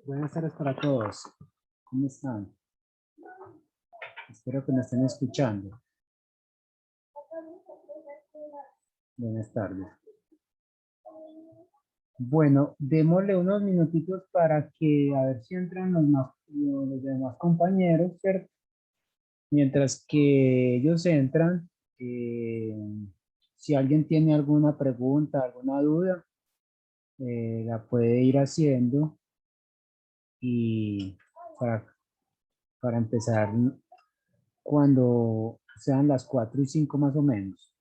Buenas tardes para todos. ¿Cómo están? Espero que me estén escuchando. Buenas tardes. Bueno, démosle unos minutitos para que a ver si entran los demás compañeros, ¿cierto? Mientras que ellos entran, eh, si alguien tiene alguna pregunta, alguna duda, la puede ir haciendo y para, para empezar cuando sean las 4:05 más o menos.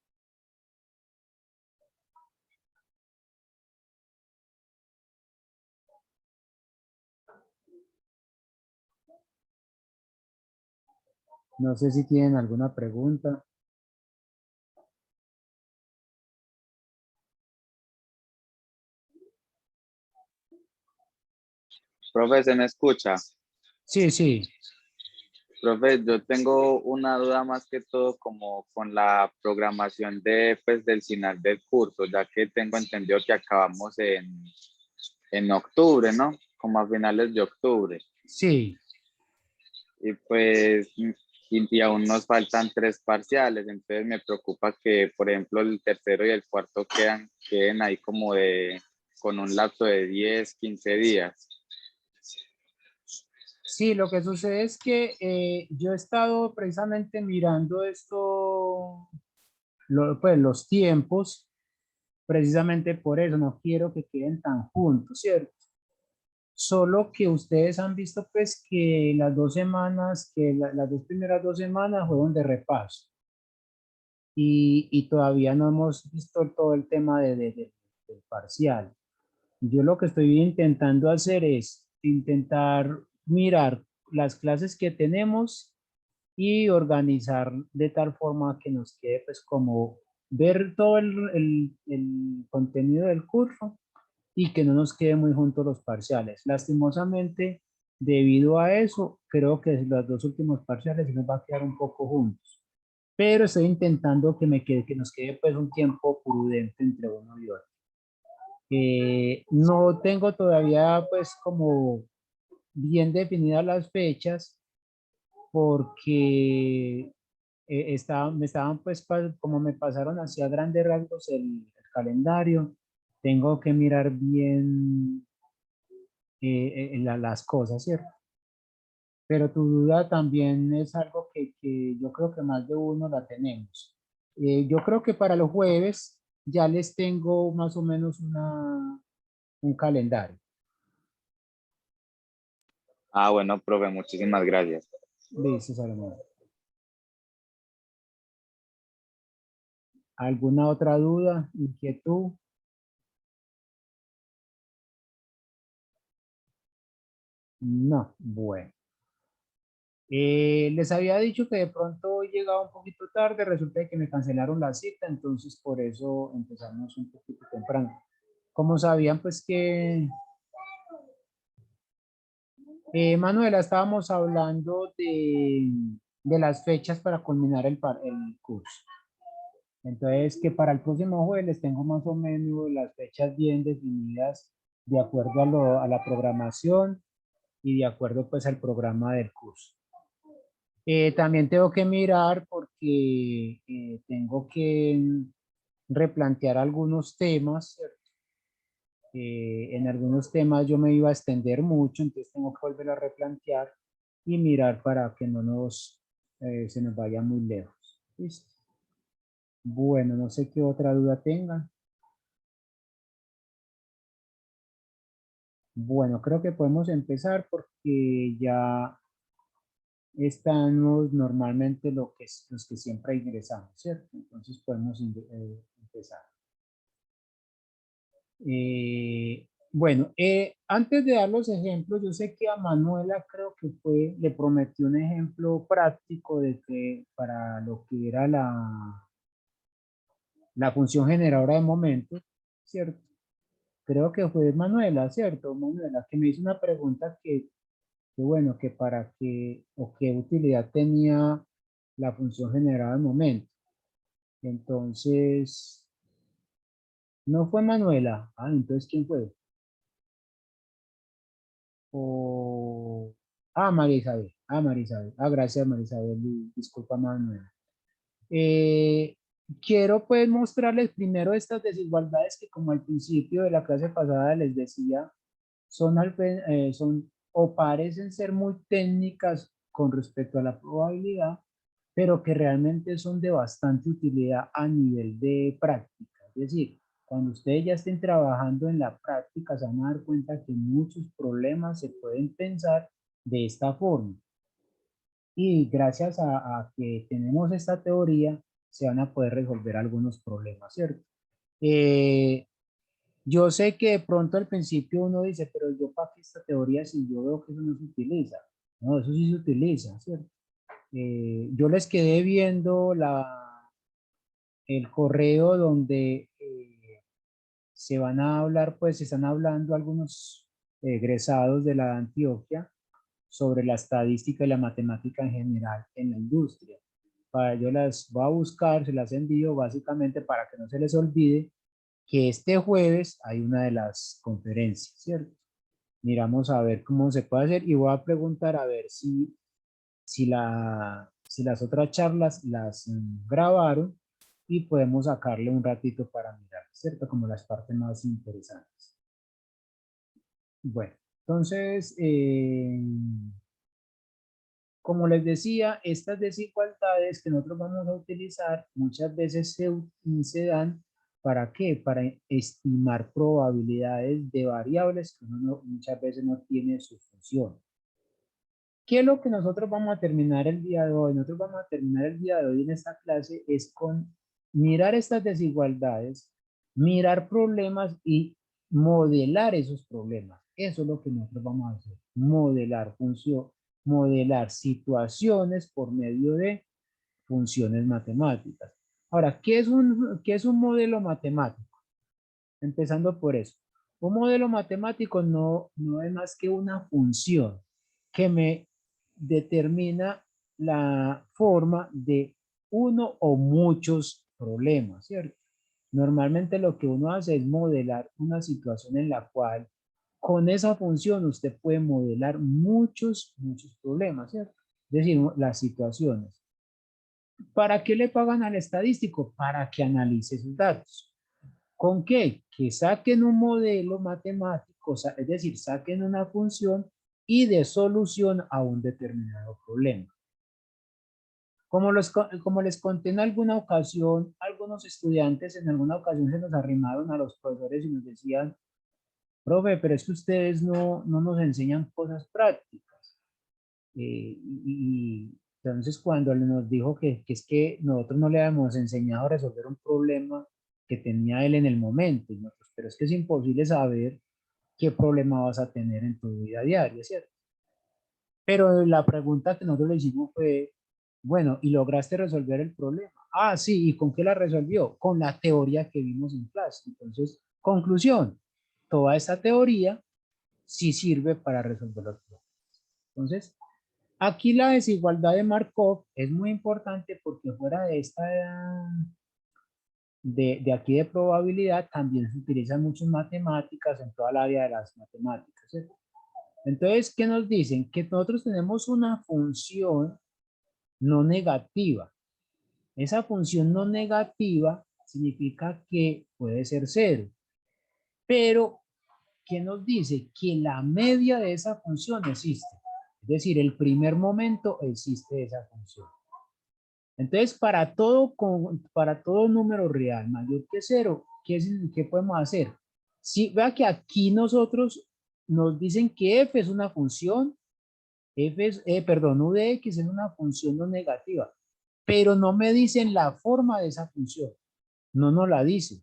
No sé si tienen alguna pregunta. Profe, ¿se me escucha? Sí, sí. Profe, yo tengo una duda más que todo como con la programación del final del curso, ya que tengo entendido que acabamos en octubre, ¿no? Como a finales de octubre. Sí, Y pues, y aún nos faltan 3 parciales, entonces me preocupa que, por ejemplo, el tercero y el cuarto queden ahí como con un lapso de 10, 15 días. sí, lo que sucede es que yo he estado precisamente mirando esto, pues los tiempos, precisamente por eso no quiero que queden tan juntos, ¿cierto? Solo que ustedes han visto pues que las 2 semanas, las dos primeras 2 semanas fueron de repaso y todavía no hemos visto todo el tema del parcial. Yo lo que estoy intentando hacer es intentar mirar las clases que tenemos y organizar de tal forma que nos quede pues como ver todo el contenido del curso y que no nos quede muy juntos los parciales. Lastimosamente, debido a eso, creo que los dos últimos parciales sí nos va a quedar un poco juntos. Pero estoy intentando que nos quede pues un tiempo prudente entre uno y otro. No tengo todavía pues como bien definidas las fechas porque me estaban pues como me pasaron hacia grandes rasgos el calendario, tengo que mirar bien las cosas, ¿cierto? Pero tu duda también es algo que yo creo que más de uno la tenemos. Yo creo que para los jueves ya les tengo más o menos un calendario. Ah, bueno, profe, muchísimas gracias. Listo, Salomón. ¿Alguna otra duda, inquietud? No, bueno. Les había dicho que de pronto hoy llegaba un poquito tarde, resulta que me cancelaron la cita, entonces por eso empezamos un poquito temprano. Como sabían, pues que, Manuela, estábamos hablando de las fechas para culminar el curso. Entonces, que para el próximo jueves les tengo más o menos las fechas bien definidas de acuerdo a la programación y de acuerdo pues al programa del curso. También tengo que mirar porque tengo que replantear algunos temas, ¿cierto? En algunos temas yo me iba a extender mucho, entonces tengo que volver a replantear y mirar para que no se nos vaya muy lejos. ¿Listo? Bueno, no sé qué otra duda tengan. Bueno, creo que podemos empezar porque ya estamos normalmente los que siempre ingresamos, ¿cierto? Entonces podemos empezar. Bueno, antes de dar los ejemplos, yo sé que a Manuela creo que le prometió un ejemplo práctico de que para lo que era la función generadora de momentos, ¿cierto? Creo que fue Manuela, ¿cierto? Manuela, que me hizo una pregunta que bueno, que para qué o qué utilidad tenía la función generada de momento. Entonces, no fue Manuela. Ah, entonces, ¿quién fue? O... Ah, María Isabel. Ah, María Isabel. Ah, gracias, María Isabel. Disculpa, Manuel. Quiero pues mostrarles primero estas desigualdades que como al principio de la clase pasada les decía, son o parecen ser muy técnicas con respecto a la probabilidad, pero que realmente son de bastante utilidad a nivel de práctica. Es decir, cuando ustedes ya estén trabajando en la práctica, se van a dar cuenta que muchos problemas se pueden pensar de esta forma. Y gracias a que tenemos esta teoría, se van a poder resolver algunos problemas, ¿cierto? Eh, yo sé que de pronto al principio uno dice, pero yo para qué esta teoría si yo veo que eso no se utiliza. No, eso sí se utiliza, ¿cierto? Yo les quedé viendo el correo donde se van a hablar, pues se están hablando algunos egresados de la Antioquia sobre la estadística y la matemática en general en la industria. Para yo las voy a buscar, se las envío básicamente para que no se les olvide que este jueves hay una de las conferencias, ¿cierto? Miramos a ver cómo se puede hacer y voy a preguntar a ver si las otras charlas las grabaron y podemos sacarle un ratito para mirar, ¿cierto? Como las partes más interesantes. Bueno, entonces, como les decía, estas desigualdades que nosotros vamos a utilizar muchas veces se dan ¿para qué? Para estimar probabilidades de variables que uno muchas veces no tiene su función. ¿Qué es lo que nosotros vamos a terminar el día de hoy? Nosotros vamos a terminar el día de hoy en esta clase es con mirar estas desigualdades, mirar problemas y modelar esos problemas. Eso es lo que nosotros vamos a hacer. Modelar situaciones por medio de funciones matemáticas. Ahora, qué es un modelo matemático? Empezando por eso. Un modelo matemático no es más que una función que me determina la forma de uno o muchos problemas, ¿cierto? Normalmente lo que uno hace es modelar una situación en la cual con esa función usted puede modelar muchos problemas, ¿cierto? Es decir, las situaciones. ¿Para qué le pagan al estadístico? Para que analice sus datos. ¿Con qué? Que saquen un modelo matemático, es decir, saquen una función y de solución a un determinado problema. Como les conté en alguna ocasión, algunos estudiantes en alguna ocasión se nos arrimaron a los profesores y nos decían, profe, pero es que ustedes no nos enseñan cosas prácticas. Entonces cuando nos dijo que es que nosotros no le habíamos enseñado a resolver un problema que tenía él en el momento, pero es que es imposible saber qué problema vas a tener en tu vida diaria, ¿cierto? Pero la pregunta que nosotros le hicimos fue, bueno, ¿y lograste resolver el problema? Ah, sí, ¿y con qué la resolvió? Con la teoría que vimos en clase. Entonces, conclusión, toda esta teoría sí sirve para resolver los problemas. Entonces, aquí la desigualdad de Markov es muy importante porque fuera de esta, de aquí de probabilidad, también se utilizan muchas matemáticas en toda el área de las matemáticas, ¿cierto? Entonces, ¿qué nos dicen? Que nosotros tenemos una función no negativa. Esa función no negativa significa que puede ser cero, pero ¿qué nos dice? Que la media de esa función existe. Es decir, el primer momento existe esa función. Entonces, para todo número real mayor que cero, ¿qué podemos hacer? Si vea que aquí nosotros nos dicen que f es una función, u de x es una función no negativa, pero no me dicen la forma de esa función, no nos la dicen.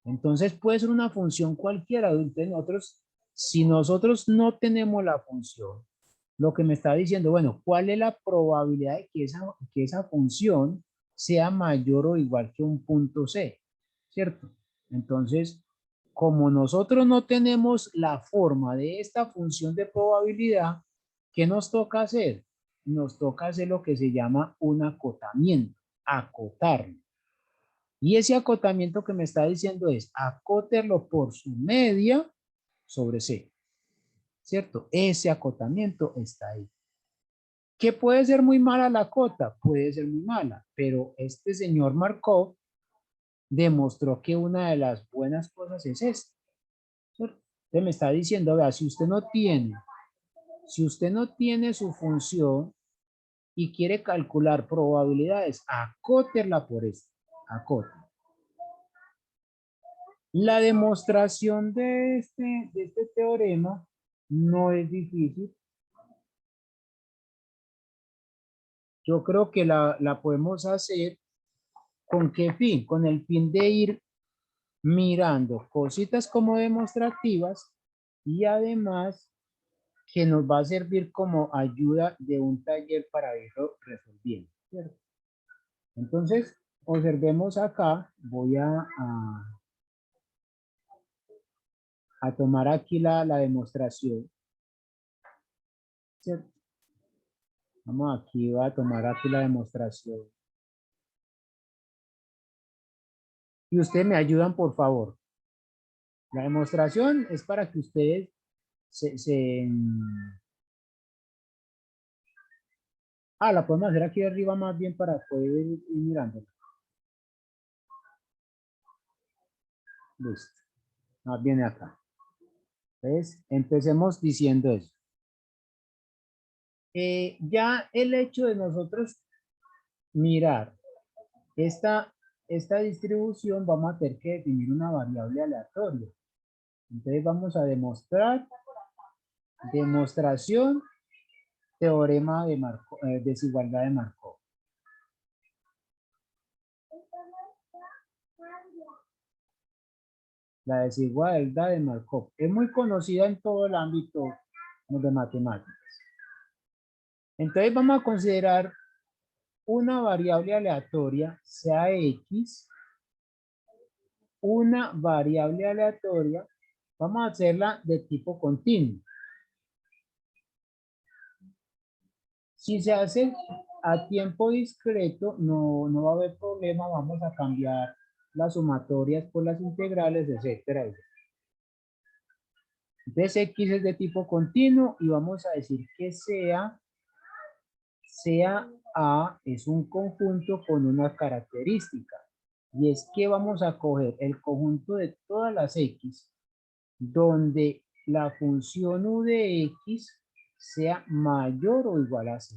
Entonces puede ser una función cualquiera. Si nosotros no tenemos la función, lo que me está diciendo, bueno, ¿cuál es la probabilidad de que esa función sea mayor o igual que un punto C? ¿Cierto? Entonces, como nosotros no tenemos la forma de esta función de probabilidad, ¿qué nos toca hacer? Nos toca hacer lo que se llama un acotamiento, acotarlo. Y ese acotamiento que me está diciendo es acóterlo por su media sobre C, ¿cierto? Ese acotamiento está ahí. ¿Qué puede ser muy mala la cota? Puede ser muy mala, pero este señor Markov demostró que una de las buenas cosas es esta, ¿cierto? Entonces me está diciendo, vea, si usted no tiene su función y quiere calcular probabilidades, acóterla por esto, acótela. La demostración de este teorema no es difícil. Yo creo que la podemos hacer. ¿Con qué fin? Con el fin de ir mirando cositas como demostrativas y además que nos va a servir como ayuda de un taller para irlo resolviendo, ¿cierto? Entonces, observemos acá, voy a tomar aquí la demostración, ¿cierto? Vamos aquí, voy a tomar aquí la demostración. Y ustedes me ayudan, por favor. La demostración es para que ustedes la podemos hacer aquí arriba más bien para poder ir mirando. Listo. Más bien acá. Entonces, empecemos diciendo eso. Ya el hecho de nosotros mirar esta distribución, vamos a tener que definir una variable aleatoria. Entonces vamos a demostrar, demostración, teorema de desigualdad de Markov. La desigualdad de Markov es muy conocida en todo el ámbito de matemáticas. Entonces vamos a considerar una variable aleatoria, sea X, una variable aleatoria, vamos a hacerla de tipo continuo. Si se hace a tiempo discreto, no va a haber problema, vamos a cambiar las sumatorias por las integrales, etcétera. Entonces X es de tipo continuo y vamos a decir que sea A es un conjunto con una característica. Y es que vamos a coger el conjunto de todas las X donde la función u de X sea mayor o igual a C.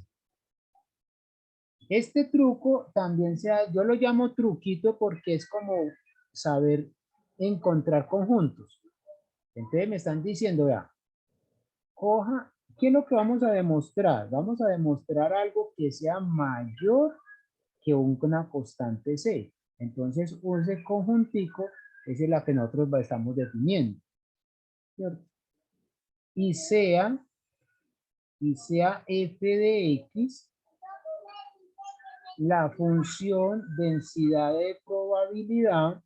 Este truco también yo lo llamo truquito porque es como saber encontrar conjuntos. Entonces me están diciendo, vea, coja, ¿qué es lo que vamos a demostrar? Vamos a demostrar algo que sea mayor que una constante C. Entonces, ese conjuntico es la que nosotros estamos definiendo, ¿cierto? Y sea y sea f de x la función densidad de probabilidad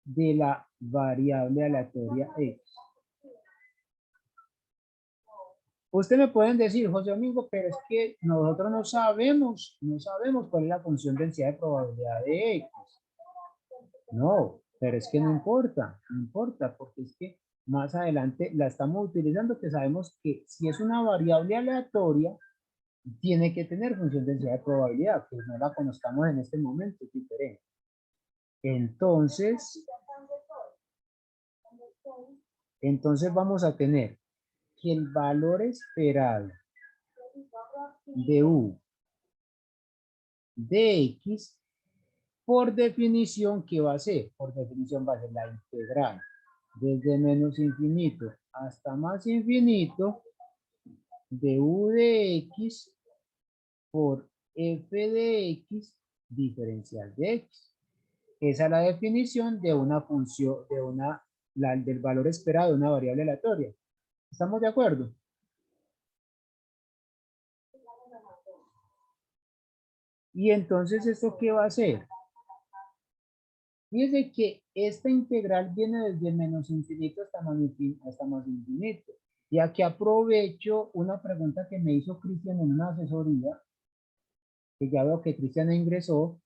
de la variable aleatoria x. Ustedes me pueden decir, José Domingo, pero es que nosotros no sabemos cuál es la función densidad de probabilidad de x. No, pero es que no importa, porque es que más adelante la estamos utilizando, que sabemos que si es una variable aleatoria, tiene que tener función densidad de probabilidad, que no la conozcamos en este momento, es diferente. Entonces vamos a tener que el valor esperado de u de x, por definición, ¿qué va a ser? Por definición va a ser la integral desde menos infinito hasta más infinito de u de x por f de x diferencial de x. Esa es la definición de una función, del valor esperado de una variable aleatoria. ¿Estamos de acuerdo? Y entonces, ¿esto qué va a hacer? Fíjense que esta integral viene desde menos infinito hasta más infinito. Y aquí aprovecho una pregunta que me hizo Cristian en una asesoría, que ya veo que Cristian ingresó,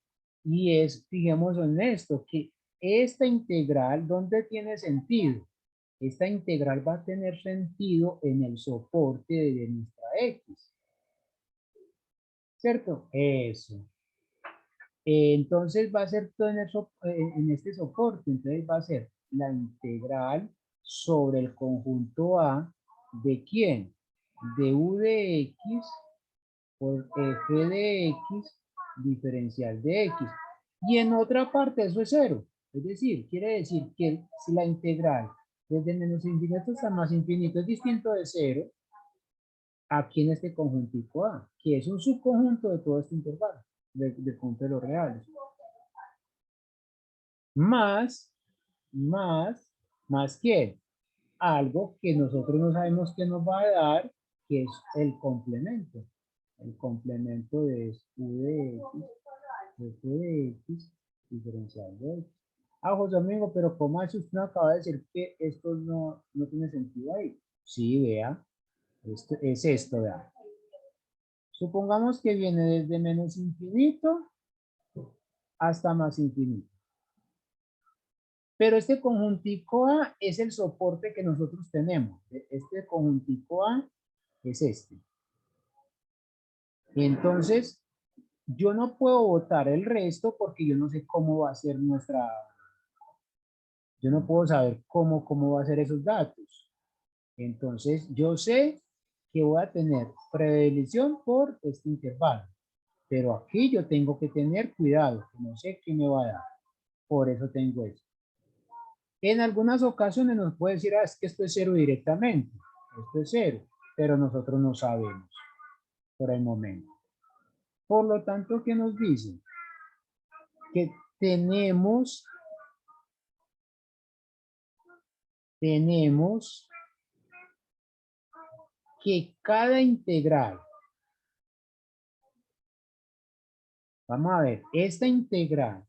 y es, fijemos en esto, que esta integral, ¿dónde tiene sentido? Esta integral va a tener sentido en el soporte de nuestra x. ¿Cierto? Eso. Entonces va a ser todo en este soporte. Entonces va a ser la integral sobre el conjunto A de ¿quién? De u de x por f de x diferencial de x. Y en otra parte eso es cero. Es decir, quiere decir que si la integral desde menos infinito hasta más infinito es distinto de cero, aquí en este conjuntico A, que es un subconjunto de todo este intervalo, de conjunto de los reales. Más ¿qué? Algo que nosotros no sabemos qué nos va a dar, que es el complemento. El complemento de u de x, f de x, diferencial de x. Ah, José Domingo, pero ¿cómo así usted acaba de decir que esto no tiene sentido ahí? Sí, vea, esto es esto, vea. Supongamos que viene desde menos infinito hasta más infinito. Pero este conjuntico A es el soporte que nosotros tenemos. Este conjuntico A es este. Entonces, yo no puedo botar el resto porque yo no sé cómo va a ser yo no puedo saber cómo va a ser esos datos. Entonces, yo sé que voy a tener predilección por este intervalo. Pero aquí yo tengo que tener cuidado, que no sé qué me va a dar. Por eso tengo esto. En algunas ocasiones nos puede decir, es que esto es cero directamente. Esto es cero, pero nosotros no sabemos por el momento. Por lo tanto, ¿qué nos dice? Que tenemos que cada integral, vamos a ver, esta integral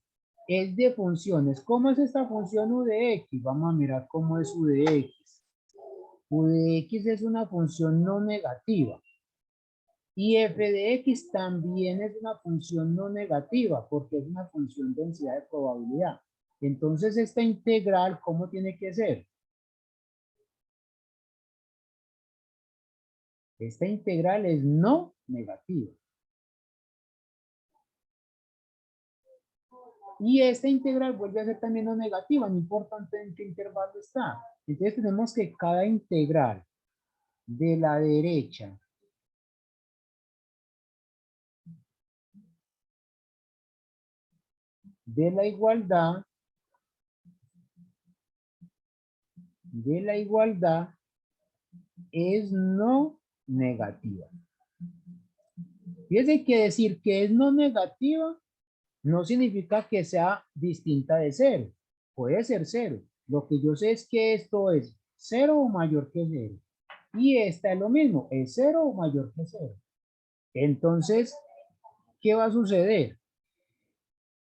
es de funciones. ¿Cómo es esta función u de x? Vamos a mirar cómo es u de x. U de x es una función no negativa. Y f de x también es una función no negativa porque es una función de densidad de probabilidad. Entonces esta integral, ¿cómo tiene que ser? Esta integral es no negativa. Y esta integral vuelve a ser también no negativa, no importa en qué intervalo está. Entonces tenemos que cada integral de la derecha de la igualdad es no negativa. Fíjense que decir que es no negativa no significa que sea distinta de cero. Puede ser cero. Lo que yo sé es que esto es cero o mayor que cero. Y esta es lo mismo, es 0 o mayor que 0. Entonces, ¿qué va a suceder?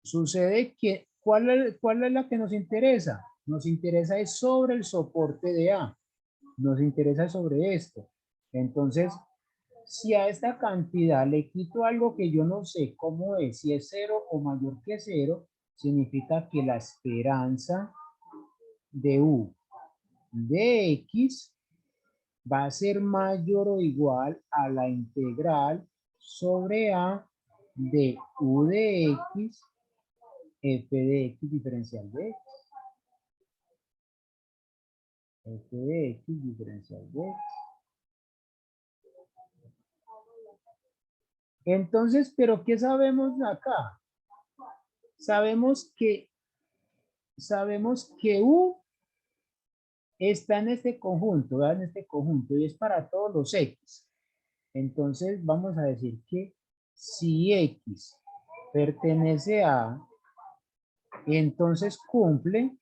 Sucede que, ¿cuál es la que nos interesa? Nos interesa es sobre el soporte de A. Nos interesa sobre esto. Entonces, si a esta cantidad le quito algo que yo no sé cómo es, si es 0 o mayor que 0, significa que la esperanza de U de X va a ser mayor o igual a la integral sobre A de U de X, F de X diferencial de X. F de X diferencial de X. Entonces, ¿pero qué sabemos acá? Sabemos que U está en este conjunto, ¿verdad? En este conjunto y es para todos los X. Entonces vamos a decir que si X pertenece a, entonces cumple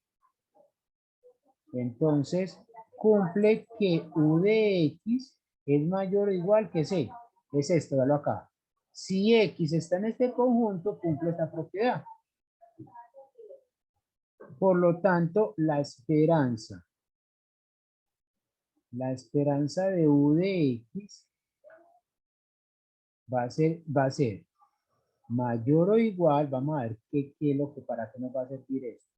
que U de X es mayor o igual que C. Es esto, véalo acá. Si X está en este conjunto, cumple esta propiedad. Por lo tanto, la esperanza de U de X va a ser mayor o igual, vamos a ver qué es lo que para qué nos va a servir esto.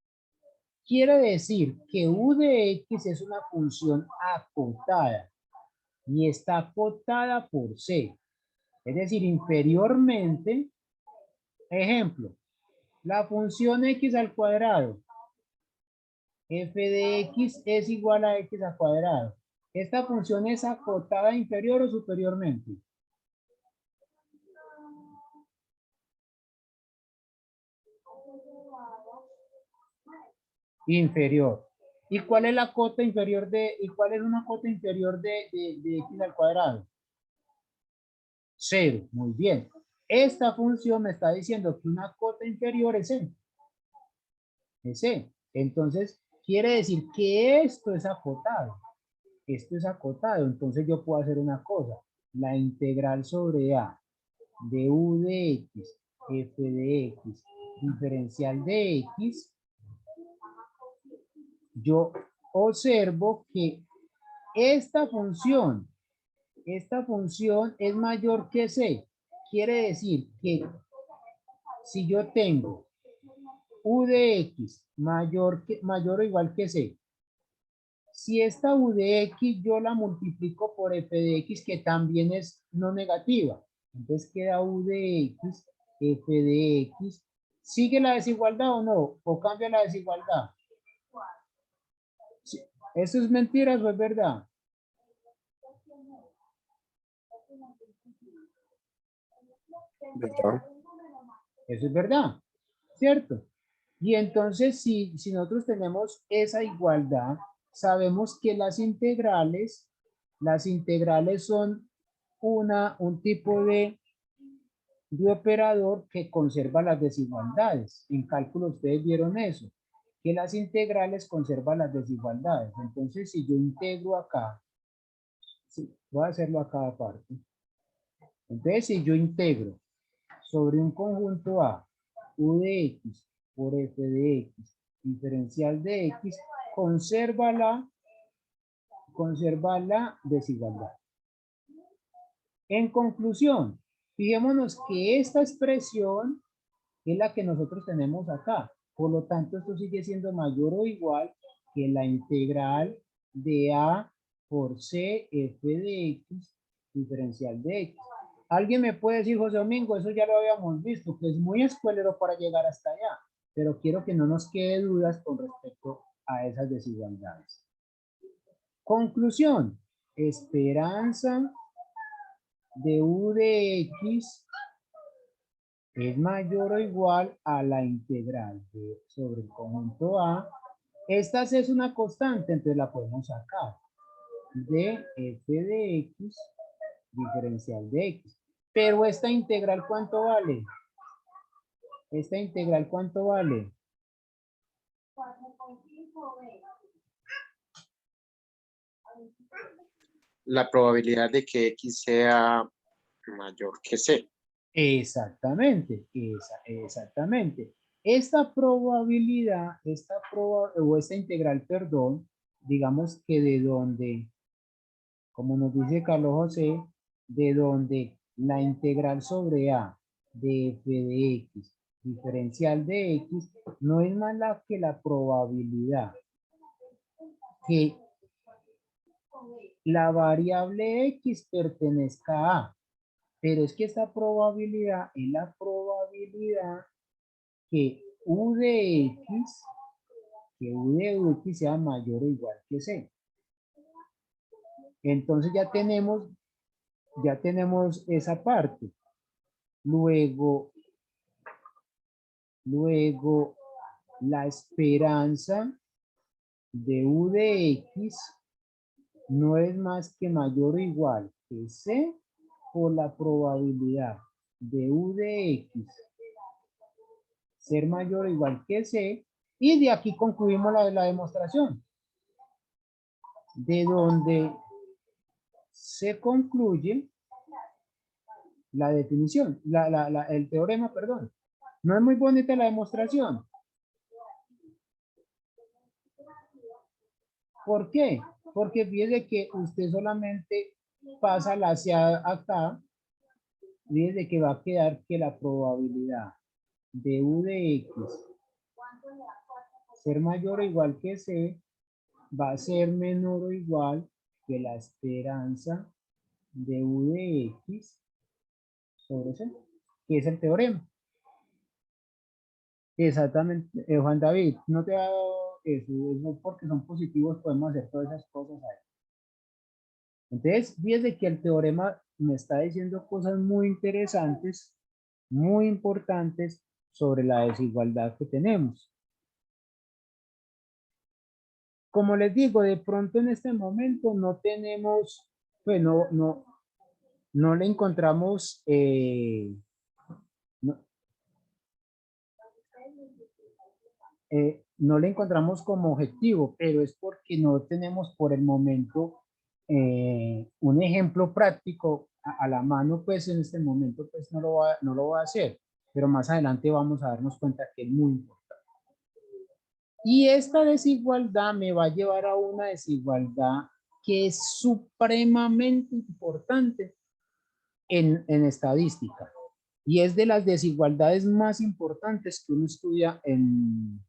Quiere decir que U de X es una función acotada y está acotada por C. Es decir, inferiormente, ejemplo, la función X al cuadrado, F de X es igual a X al cuadrado. ¿Esta función es acotada inferior o superiormente? Inferior. ¿Y cuál es la cota inferior y cuál es una cota inferior de X al cuadrado? 0. Muy bien. Esta función me está diciendo que una cota inferior es C. Es C. Entonces, quiere decir que esto es acotado. Esto es acotado. Entonces yo puedo hacer una cosa. La integral sobre A de U de X, F de X, diferencial de X, yo observo que esta función es mayor que C. Quiere decir que si yo tengo U de X mayor o igual que C, si esta U de X yo la multiplico por F de X, que también es no negativa, entonces queda U de X, F de X. ¿Sigue la desigualdad o no? ¿O cambia la desigualdad? Sí. ¿Eso es mentira o es verdad? ¿Verdad? Eso es verdad, ¿cierto? Y entonces, si nosotros tenemos esa igualdad, sabemos que las integrales son un tipo de operador que conserva las desigualdades. En cálculo ustedes vieron eso, que las integrales conservan las desigualdades. Entonces, si yo integro acá, sí, voy a hacerlo a cada parte. Entonces, si yo integro sobre un conjunto A, U de X por F de X, diferencial de X, conserva la desigualdad. En conclusión, fijémonos que esta expresión es la que nosotros tenemos acá. Por lo tanto, esto sigue siendo mayor o igual que la integral de A por C F de X diferencial de X. Alguien me puede decir, José Domingo, eso ya lo habíamos visto, que es muy escuelero para llegar hasta allá, pero quiero que no nos quede dudas con respecto a esas desigualdades. Conclusión, esperanza de U de X es mayor o igual a la integral sobre el conjunto A. Esta es una constante, entonces la podemos sacar. De F de X diferencial de X. Pero esta integral, ¿cuánto vale? Esta integral, ¿cuánto vale? la probabilidad de que X sea mayor que C. Exactamente, exactamente. Esta probabilidad, o esta integral, perdón, digamos que de donde, como nos dice Carlos José, de donde la integral sobre A de f de X diferencial de X no es más que la probabilidad que la variable X pertenezca a A. Pero es que esta probabilidad es la probabilidad que U de X sea mayor o igual que C. Entonces ya tenemos esa parte. Luego la esperanza de U de X no es más que mayor o igual que C por la probabilidad de U de X ser mayor o igual que C, y de aquí concluimos la demostración, de donde se concluye la definición, el teorema, perdón. No es muy bonita la demostración. ¿Por qué? Porque fíjese que usted solamente pasa la hacia acá, fíjese que va a quedar que la probabilidad de U de X ser mayor o igual que C va a ser menor o igual que la esperanza de U de X sobre C, que es el teorema. Exactamente, Juan David, no te ha dado eso porque son positivos, podemos hacer todas esas cosas ahí. Entonces, fíjate que el teorema me está diciendo cosas muy interesantes, muy importantes sobre la desigualdad que tenemos. Como les digo, de pronto en este momento no tenemos, pues no le encontramos, no, no le encontramos como objetivo, pero es porque no tenemos por el momento un ejemplo práctico a la mano, pues en este momento pues no lo va a hacer, pero más adelante vamos a darnos cuenta que es muy importante. Y esta desigualdad me va a llevar a una desigualdad que es supremamente importante en estadística. Y es de las desigualdades más importantes que uno estudia en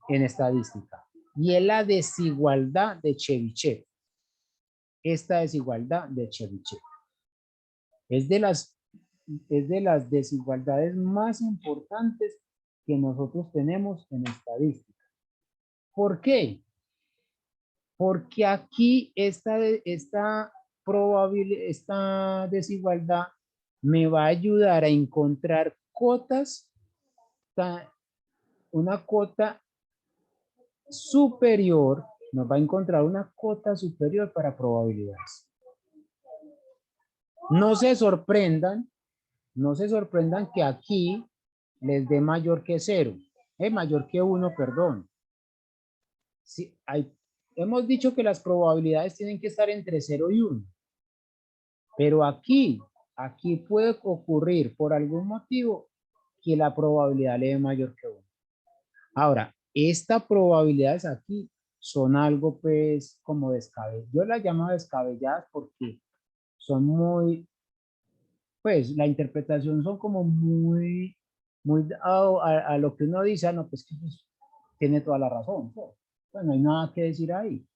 estadística. Y es la desigualdad de Chebyshev. Esta desigualdad de Chebyshev. Es de las desigualdades más importantes que nosotros tenemos en estadística. ¿Por qué? Porque aquí esta desigualdad me va a ayudar a encontrar cotas, una cota superior, nos va a encontrar una cota superior para probabilidades. No se sorprendan que aquí les dé mayor que 0, mayor que 1, perdón. Sí, hemos dicho que las probabilidades tienen que estar entre 0 y 1, pero aquí puede ocurrir por algún motivo que la probabilidad le dé mayor que 1. Ahora, estas probabilidades aquí son algo pues como descabelladas. Yo las llamo descabelladas porque son muy, pues la interpretación son como muy a lo que uno dice, no, pues que pues, tiene toda la razón. Pues no hay nada que decir ahí.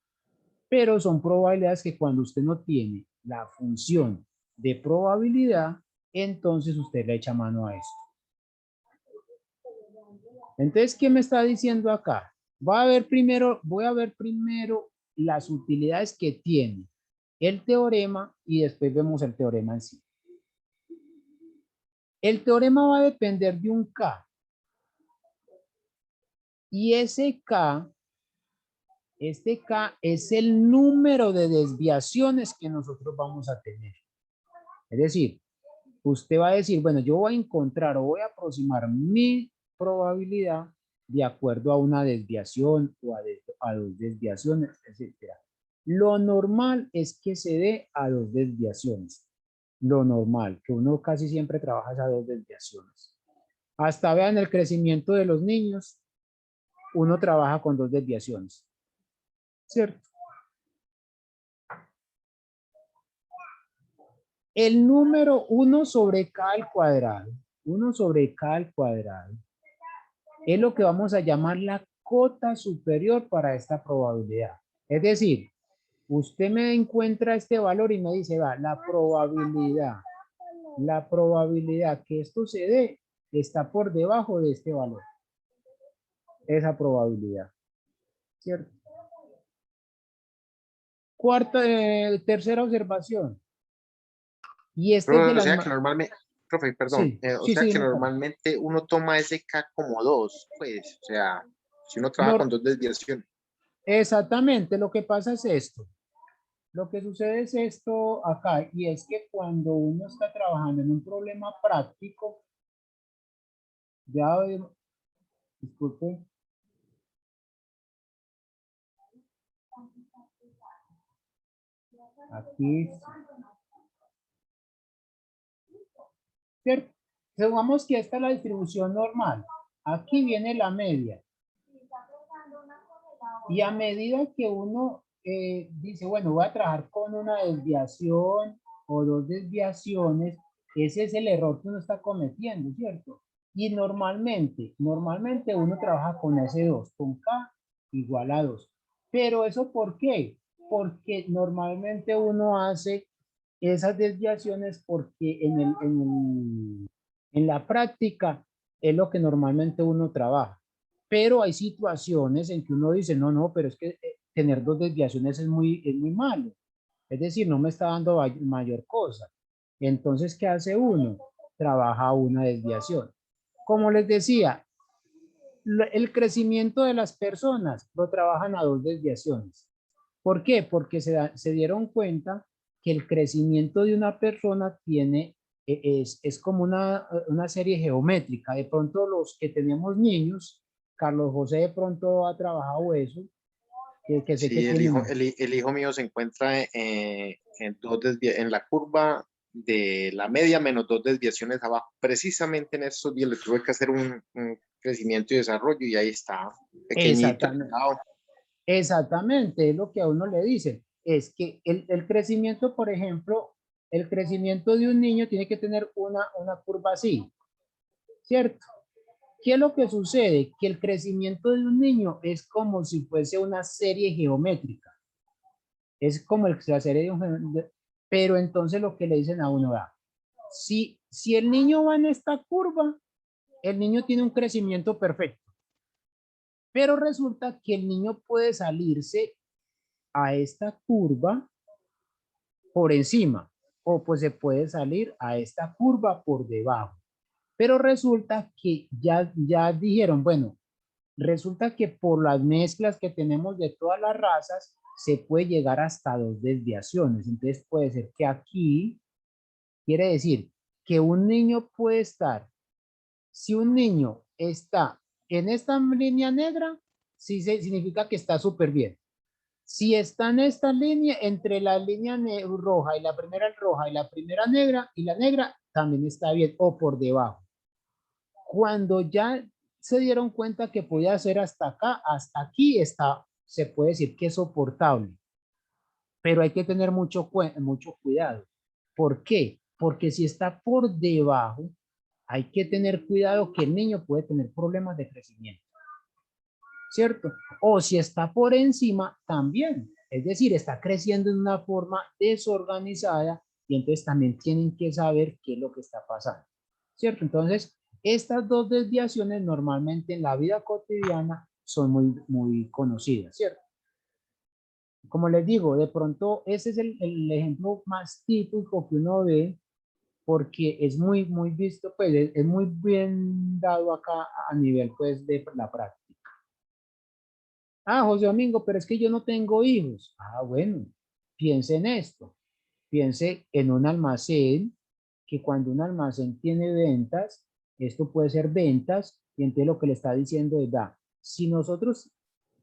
Pero son probabilidades que cuando usted no tiene la función de probabilidad, entonces usted le echa mano a esto. Entonces, ¿qué me está diciendo acá? Voy a ver primero las utilidades que tiene el teorema y después vemos el teorema en sí. El teorema va a depender de un K. Y ese K, este K es el número de desviaciones que nosotros vamos a tener. Es decir, usted va a decir, bueno, yo voy a encontrar o voy a aproximar mi probabilidad de acuerdo a una desviación o a dos desviaciones, etcétera. Lo normal es que se dé a 2 desviaciones. Lo normal, que uno casi siempre trabaja a 2 desviaciones. Hasta vean el crecimiento de los niños, uno trabaja con 2 desviaciones. ¿Cierto? El número 1 sobre k al cuadrado, 1 sobre k al cuadrado, es lo que vamos a llamar la cota superior para esta probabilidad. Es decir, usted me encuentra este valor y me dice, va, la probabilidad que esto se dé está por debajo de este valor. Esa probabilidad. ¿Cierto? Tercera observación. Y este es de O las sea que normalmente, profe, perdón, Sí, o sí, sea sí, que dime, Carlos. normalmente uno toma ese K como 2, pues, o sea, si uno trabaja con 2 desviaciones. Exactamente, lo que pasa es esto. Lo que sucede es esto acá, y es que cuando uno está trabajando en un problema práctico, ya, disculpe, aquí, ¿cierto? Supongamos que esta es la distribución normal. Aquí viene la media. Y a medida que uno dice, bueno, voy a trabajar con una desviación o 2 desviaciones, ese es el error que uno está cometiendo, ¿cierto? Y normalmente uno trabaja con ese 2, con K igual a 2. Pero ¿eso por qué? Porque normalmente uno hace esas desviaciones porque en la práctica es lo que normalmente uno trabaja. Pero hay situaciones en que uno dice, no, no, pero es que tener 2 desviaciones es muy malo. Es decir, no me está dando mayor cosa. Entonces, ¿qué hace uno? Trabaja una desviación. Como les decía, el crecimiento de las personas lo trabajan a 2 desviaciones. ¿Por qué? Porque se dieron cuenta que el crecimiento de una persona tiene, es como una serie geométrica. De pronto los que tenemos niños, Carlos José de pronto ha trabajado eso, que sé que Sí, tienen. el hijo mío se encuentra en la curva de la media menos 2 desviaciones abajo. Precisamente en estos días le tuve que hacer un crecimiento y desarrollo y ahí está, pequeñito, Exactamente. pelado. Exactamente, es lo que a uno le dicen. Es que el crecimiento, por ejemplo, el crecimiento de un niño tiene que tener una curva así, ¿cierto? ¿Qué es lo que sucede? Que el crecimiento de un niño es como si fuese una serie geométrica. Es como la serie de un... Pero entonces lo que le dicen a uno, si el niño va en esta curva, el niño tiene un crecimiento perfecto. Pero resulta que el niño puede salirse a esta curva por encima o pues se puede salir a esta curva por debajo. Pero resulta que ya dijeron, bueno, resulta que por las mezclas que tenemos de todas las razas, se puede llegar hasta 2 desviaciones. Entonces puede ser que aquí, quiere decir que un niño puede estar, si un niño está en esta línea negra, sí significa que está súper bien. Si está en esta línea, entre la línea roja y la primera negra y la negra, también está bien, o por debajo. Cuando ya se dieron cuenta que podía ser hasta acá, hasta aquí está, se puede decir que es soportable, pero hay que tener mucho cuidado. ¿Por qué? Porque si está por debajo, hay que tener cuidado que el niño puede tener problemas de crecimiento, ¿cierto? O si está por encima, también. Es decir, está creciendo en una forma desorganizada y entonces también tienen que saber qué es lo que está pasando, ¿cierto? Entonces, estas 2 desviaciones normalmente en la vida cotidiana son muy conocidas, ¿cierto? Como les digo, de pronto ese es el ejemplo más típico que uno ve porque es muy visto, pues es muy bien dado acá a nivel pues de la práctica. Ah, José Domingo, pero es que yo no tengo hijos. Ah, bueno, piense en esto. Piense en un almacén, que cuando un almacén tiene ventas, esto puede ser ventas, y entonces lo que le está diciendo es, si nosotros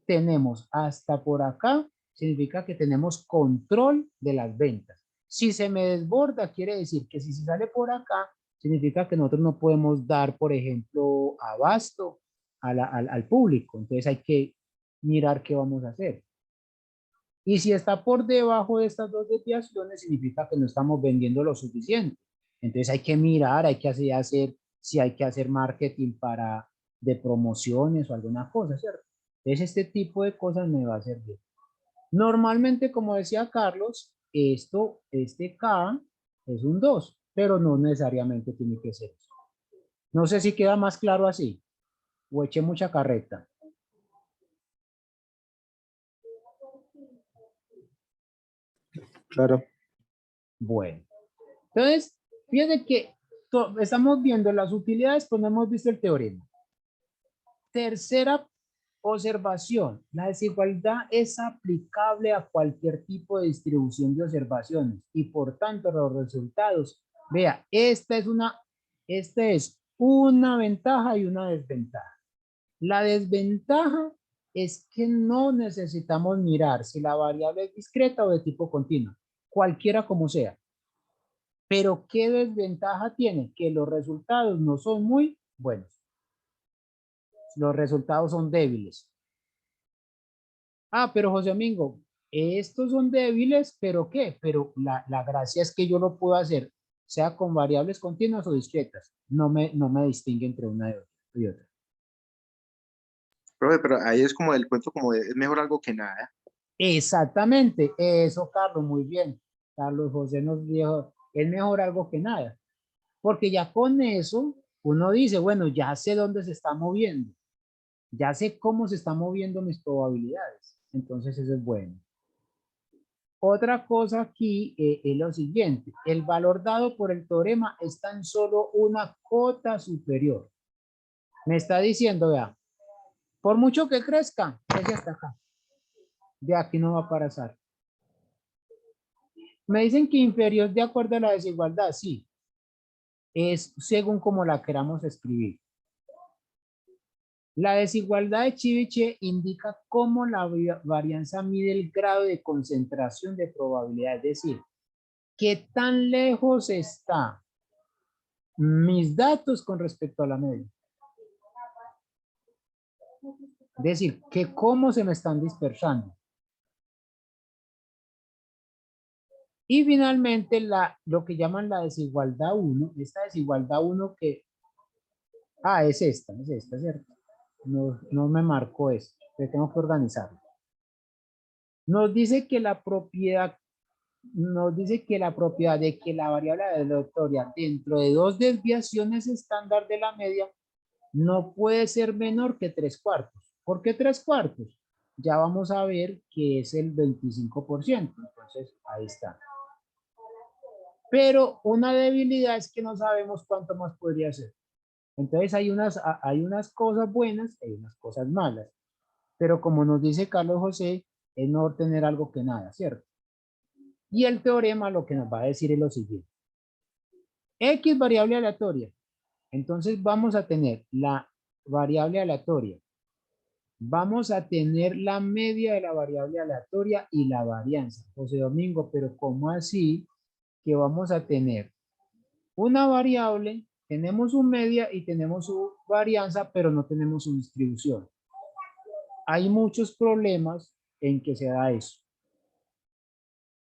tenemos hasta por acá, significa que tenemos control de las ventas. Si se me desborda, quiere decir que si se sale por acá, significa que nosotros no podemos dar, por ejemplo, abasto al público. Entonces hay que mirar qué vamos a hacer. Y si está por debajo de estas dos desviaciones, significa que no estamos vendiendo lo suficiente. Entonces hay que mirar, hay que hacer si hay que hacer marketing de promociones o alguna cosa, ¿cierto? Entonces este tipo de cosas me va a servir. Normalmente, como decía Carlos, este K es un 2, pero no necesariamente tiene que ser eso. No sé si queda más claro así, o eché mucha carreta. Claro. Bueno, entonces, fíjense que estamos viendo las utilidades, pues no hemos visto el teorema. Tercera observación, la desigualdad es aplicable a cualquier tipo de distribución de observaciones y por tanto los resultados, vea, esta es una ventaja y una desventaja. La desventaja es que no necesitamos mirar si la variable es discreta o de tipo continuo, cualquiera como sea. Pero ¿qué desventaja tiene? Que los resultados no son muy buenos. Los resultados son débiles. Ah, pero José Domingo, estos son débiles, ¿pero qué? Pero la gracia es que yo lo puedo hacer, sea con variables continuas o discretas. No me distingue entre una y otra. Profe, pero ahí es como el cuento, como es mejor algo que nada. Exactamente, eso, Carlos, muy bien. Carlos José nos dijo, es mejor algo que nada. Porque ya con eso, uno dice, bueno, ya sé dónde se está moviendo. Ya sé cómo se están moviendo mis probabilidades. Entonces eso es bueno. Otra cosa aquí es lo siguiente. El valor dado por el teorema está en solo una cota superior. Me está diciendo, vea, por mucho que crezca, es hasta acá. De aquí no va a pasar. Me dicen que inferior de acuerdo a la desigualdad. Sí. Es según como la queramos escribir. La desigualdad de Chiviche indica cómo la varianza mide el grado de concentración de probabilidad, es decir, qué tan lejos está mis datos con respecto a la media. Es decir, que cómo se me están dispersando. Y finalmente, lo que llaman la desigualdad 1, esta desigualdad 1 que, es esta, ¿cierto? No me marcó esto, tengo que organizarlo. Nos dice que la propiedad de que la variable aleatoria dentro de dos desviaciones estándar de la media no puede ser menor que 3/4. ¿Por qué 3/4? Ya vamos a ver que es el 25%. Entonces, ahí está. Pero una debilidad es que no sabemos cuánto más podría ser. Entonces, hay unas cosas buenas y hay unas cosas malas. Pero como nos dice Carlos José, es mejor tener algo que nada, ¿cierto? Y el teorema lo que nos va a decir es lo siguiente. X variable aleatoria. Entonces vamos a tener la variable aleatoria. Vamos a tener la media de la variable aleatoria y la varianza. José Domingo, pero ¿cómo así que vamos a tener una variable, tenemos su media y tenemos su varianza, pero no tenemos su distribución? Hay muchos problemas en que se da eso.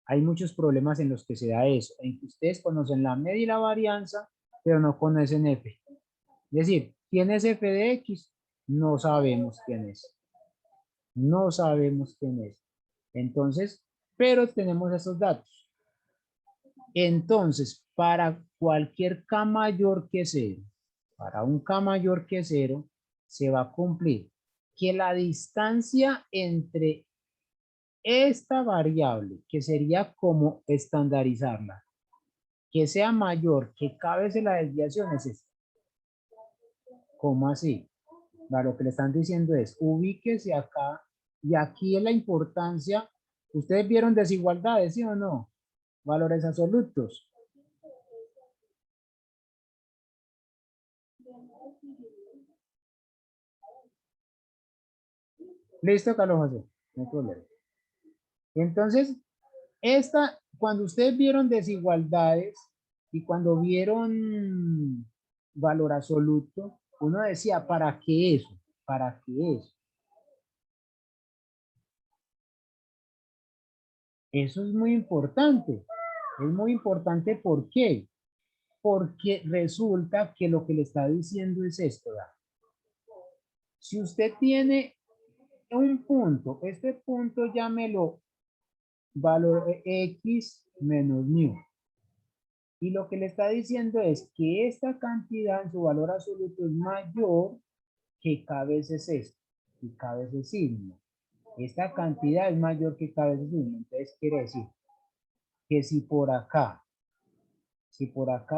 Hay muchos problemas en los que se da eso, en que ustedes conocen la media y la varianza, pero no conocen F. Es decir, ¿quién es F de X? No sabemos quién es. No sabemos quién es. Entonces, pero tenemos esos datos. Entonces, para cualquier K mayor que 0, para un K mayor que 0, se va a cumplir que la distancia entre esta variable, que sería como estandarizarla, que sea mayor que K veces la desviación es esta. ¿Cómo así? Lo que le están diciendo es, ubíquese acá, y aquí es la importancia. Ustedes vieron desigualdades, ¿sí o no? Valores absolutos. Listo, Carlos José, no hay problema. Entonces, cuando ustedes vieron desigualdades y cuando vieron valor absoluto, uno decía, ¿para qué eso? ¿Para qué eso? Eso es muy importante. Es muy importante, ¿por qué? Porque resulta que lo que le está diciendo es esto, ¿verdad? Si usted tiene un punto, este punto llámelo valor X menos mu. Y lo que le está diciendo es que esta cantidad en su valor absoluto es mayor que K veces esto, y K veces sigma. Esta cantidad es mayor que K veces sigma. Entonces quiere decir que si por acá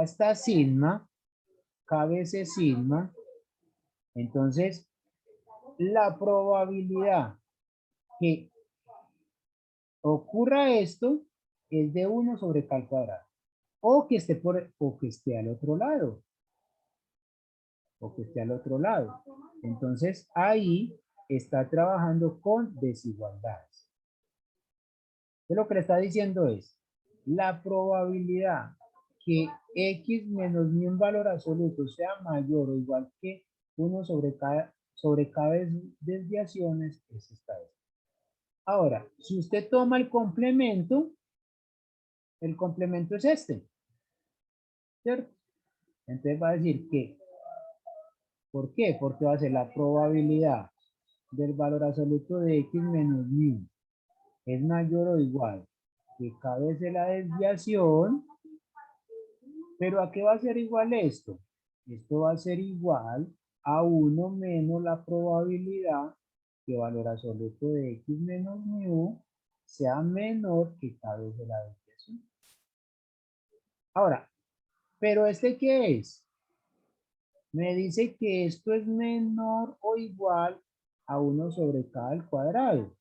está sigma, K veces sigma, entonces la probabilidad que ocurra esto es de 1 sobre K al cuadrado. O que esté al otro lado. O que esté al otro lado. Entonces ahí está trabajando con desigualdades. Entonces, lo que le está diciendo es la probabilidad que X menos mi un valor absoluto sea mayor o igual que 1 sobre cada desviaciones es esta vez. Ahora, si usted toma el complemento es este, ¿cierto? Entonces va a decir que, ¿por qué? Porque va a ser la probabilidad del valor absoluto de X menos mu es mayor o igual que K veces la desviación. ¿Pero a qué va a ser igual esto? Esto va a ser igual a 1 menos la probabilidad que valor absoluto de X menos mu sea menor que K veces la desviación. Ahora, ¿pero este qué es? Me dice que esto es menor o igual a 1 sobre K al cuadrado.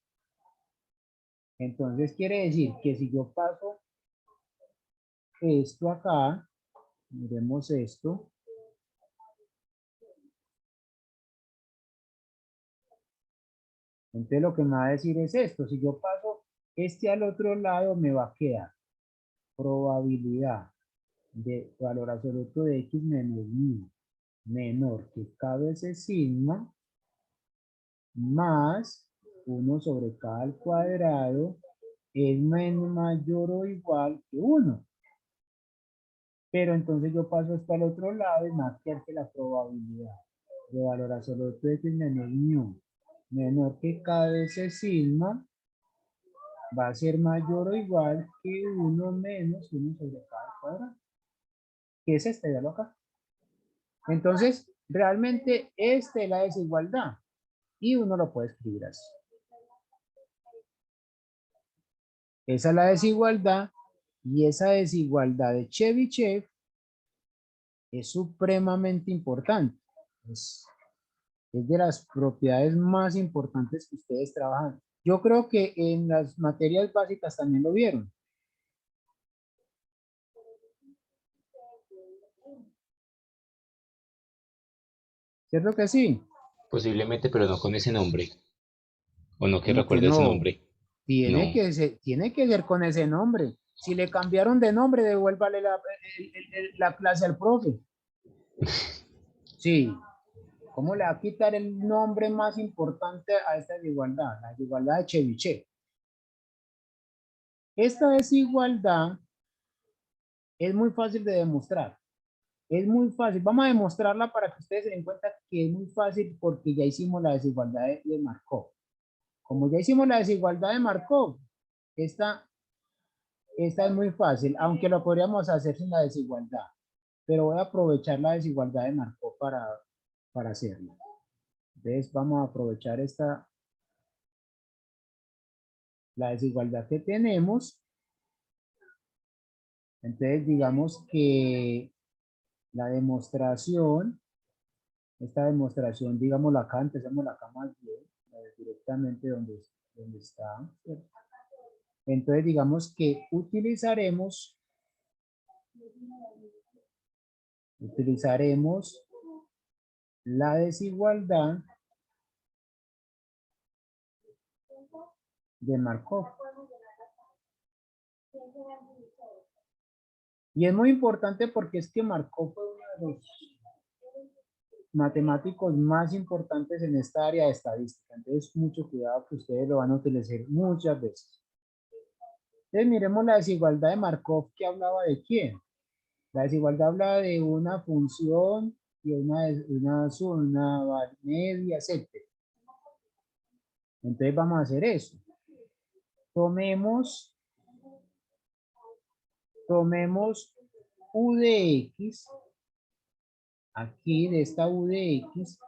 Entonces quiere decir que si yo paso esto acá, miremos esto, entonces lo que me va a decir es esto, si yo paso este al otro lado me va a quedar probabilidad de valor absoluto de X menos mu menor que K veces sigma más 1 sobre K al cuadrado es mayor o igual que 1. Pero entonces yo paso esto al otro lado y más que la probabilidad de valor absoluto de X menos mu menor que K veces sigma va a ser mayor o igual que 1 menos 1 sobre K al cuadrado. ¿Qué es esta? Ya lo acá. Entonces, realmente esta es la desigualdad. Y uno lo puede escribir así. Esa es la desigualdad. Y esa desigualdad de Chebyshev es supremamente importante. Es de las propiedades más importantes que ustedes trabajan. Yo creo que en las materias básicas también lo vieron. ¿Cierto que sí? Posiblemente, pero no con ese nombre. O no que Como que recuerde ese no. nombre. Tiene No. que ser con ese nombre. Si le cambiaron de nombre, devuélvale la clase al profe. Sí. ¿Cómo le va a quitar el nombre más importante a esta desigualdad? La desigualdad de Chebyshev. Esta desigualdad es muy fácil de demostrar. Es muy fácil. Vamos a demostrarla para que ustedes se den cuenta que es muy fácil porque ya hicimos la desigualdad de Markov. Como ya hicimos la desigualdad de Markov, esta es muy fácil, aunque lo podríamos hacer sin la desigualdad. Pero voy a aprovechar la desigualdad de Markov para hacerlo. Entonces vamos a aprovechar la desigualdad que tenemos. Entonces digamos que la demostración, esta demostración, digámoslo acá, empecemos acá más bien, directamente donde está. Entonces digamos que utilizaremos la desigualdad de Markov. Y es muy importante porque es que Markov fue uno de los matemáticos más importantes en esta área de estadística. Entonces, mucho cuidado que ustedes lo van a utilizar muchas veces. Entonces, miremos la desigualdad de Markov, que hablaba de quién. La desigualdad habla de una función y una media, etc. Entonces, vamos a hacer eso. Tomemos U de X, aquí de esta U de X,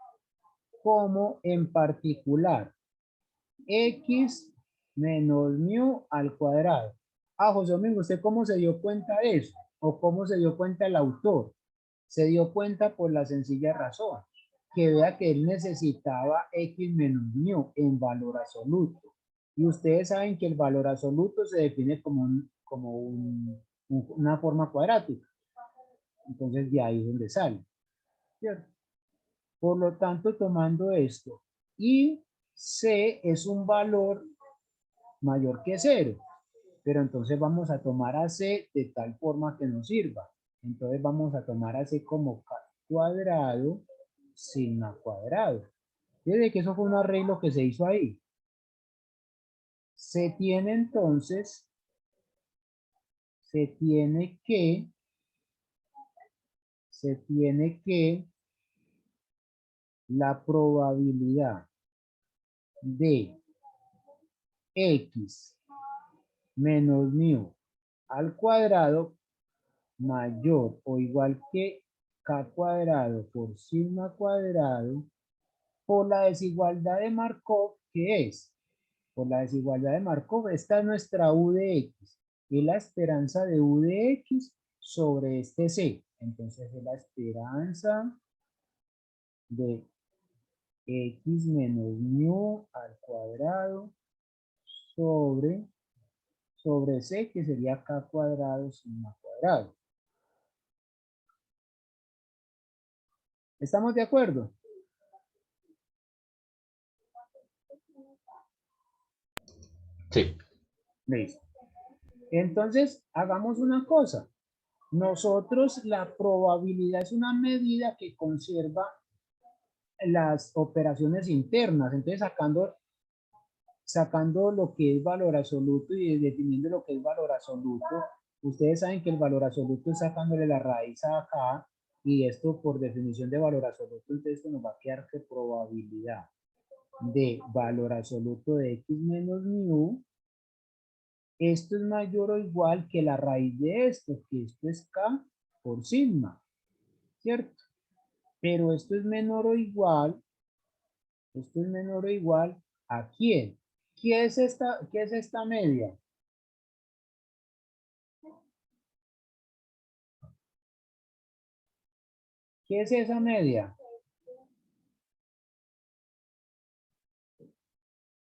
como en particular X menos mu al cuadrado. Ah, José Domingo, ¿usted cómo se dio cuenta de eso? ¿O cómo se dio cuenta el autor? Se dio cuenta por la sencilla razón, que vea que él necesitaba X menos mu en valor absoluto. Y ustedes saben que el valor absoluto se define como una forma cuadrática. Entonces de ahí es donde sale, ¿cierto? Por lo tanto, tomando esto, y C es un valor mayor que 0, pero entonces vamos a tomar a C de tal forma que nos sirva. Entonces vamos a tomar a C como K cuadrado sigma cuadrado. Desde que eso fue un arreglo que se hizo ahí. Se tiene entonces, se tiene que la probabilidad de X menos mu al cuadrado mayor o igual que K cuadrado por sigma cuadrado por la desigualdad de Markov, que es, por la desigualdad de Markov, esta es nuestra U de X, y la esperanza de U de X sobre este C. Entonces es la esperanza de X menos mu al cuadrado sobre C, que sería K cuadrado sigma cuadrado. ¿Estamos de acuerdo? Sí. Listo. Entonces, hagamos una cosa. Nosotros, la probabilidad es una medida que conserva las operaciones internas. Entonces, sacando lo que es valor absoluto y definiendo lo que es valor absoluto, ustedes saben que el valor absoluto es sacándole la raíz a acá, y esto por definición de valor absoluto, entonces esto nos va a quedar que probabilidad de valor absoluto de X menos mu, esto es mayor o igual que la raíz de esto, que esto es K por sigma, ¿cierto? Pero esto es menor o igual ¿a quién? ¿Qué es esta media? ¿Qué es esa media?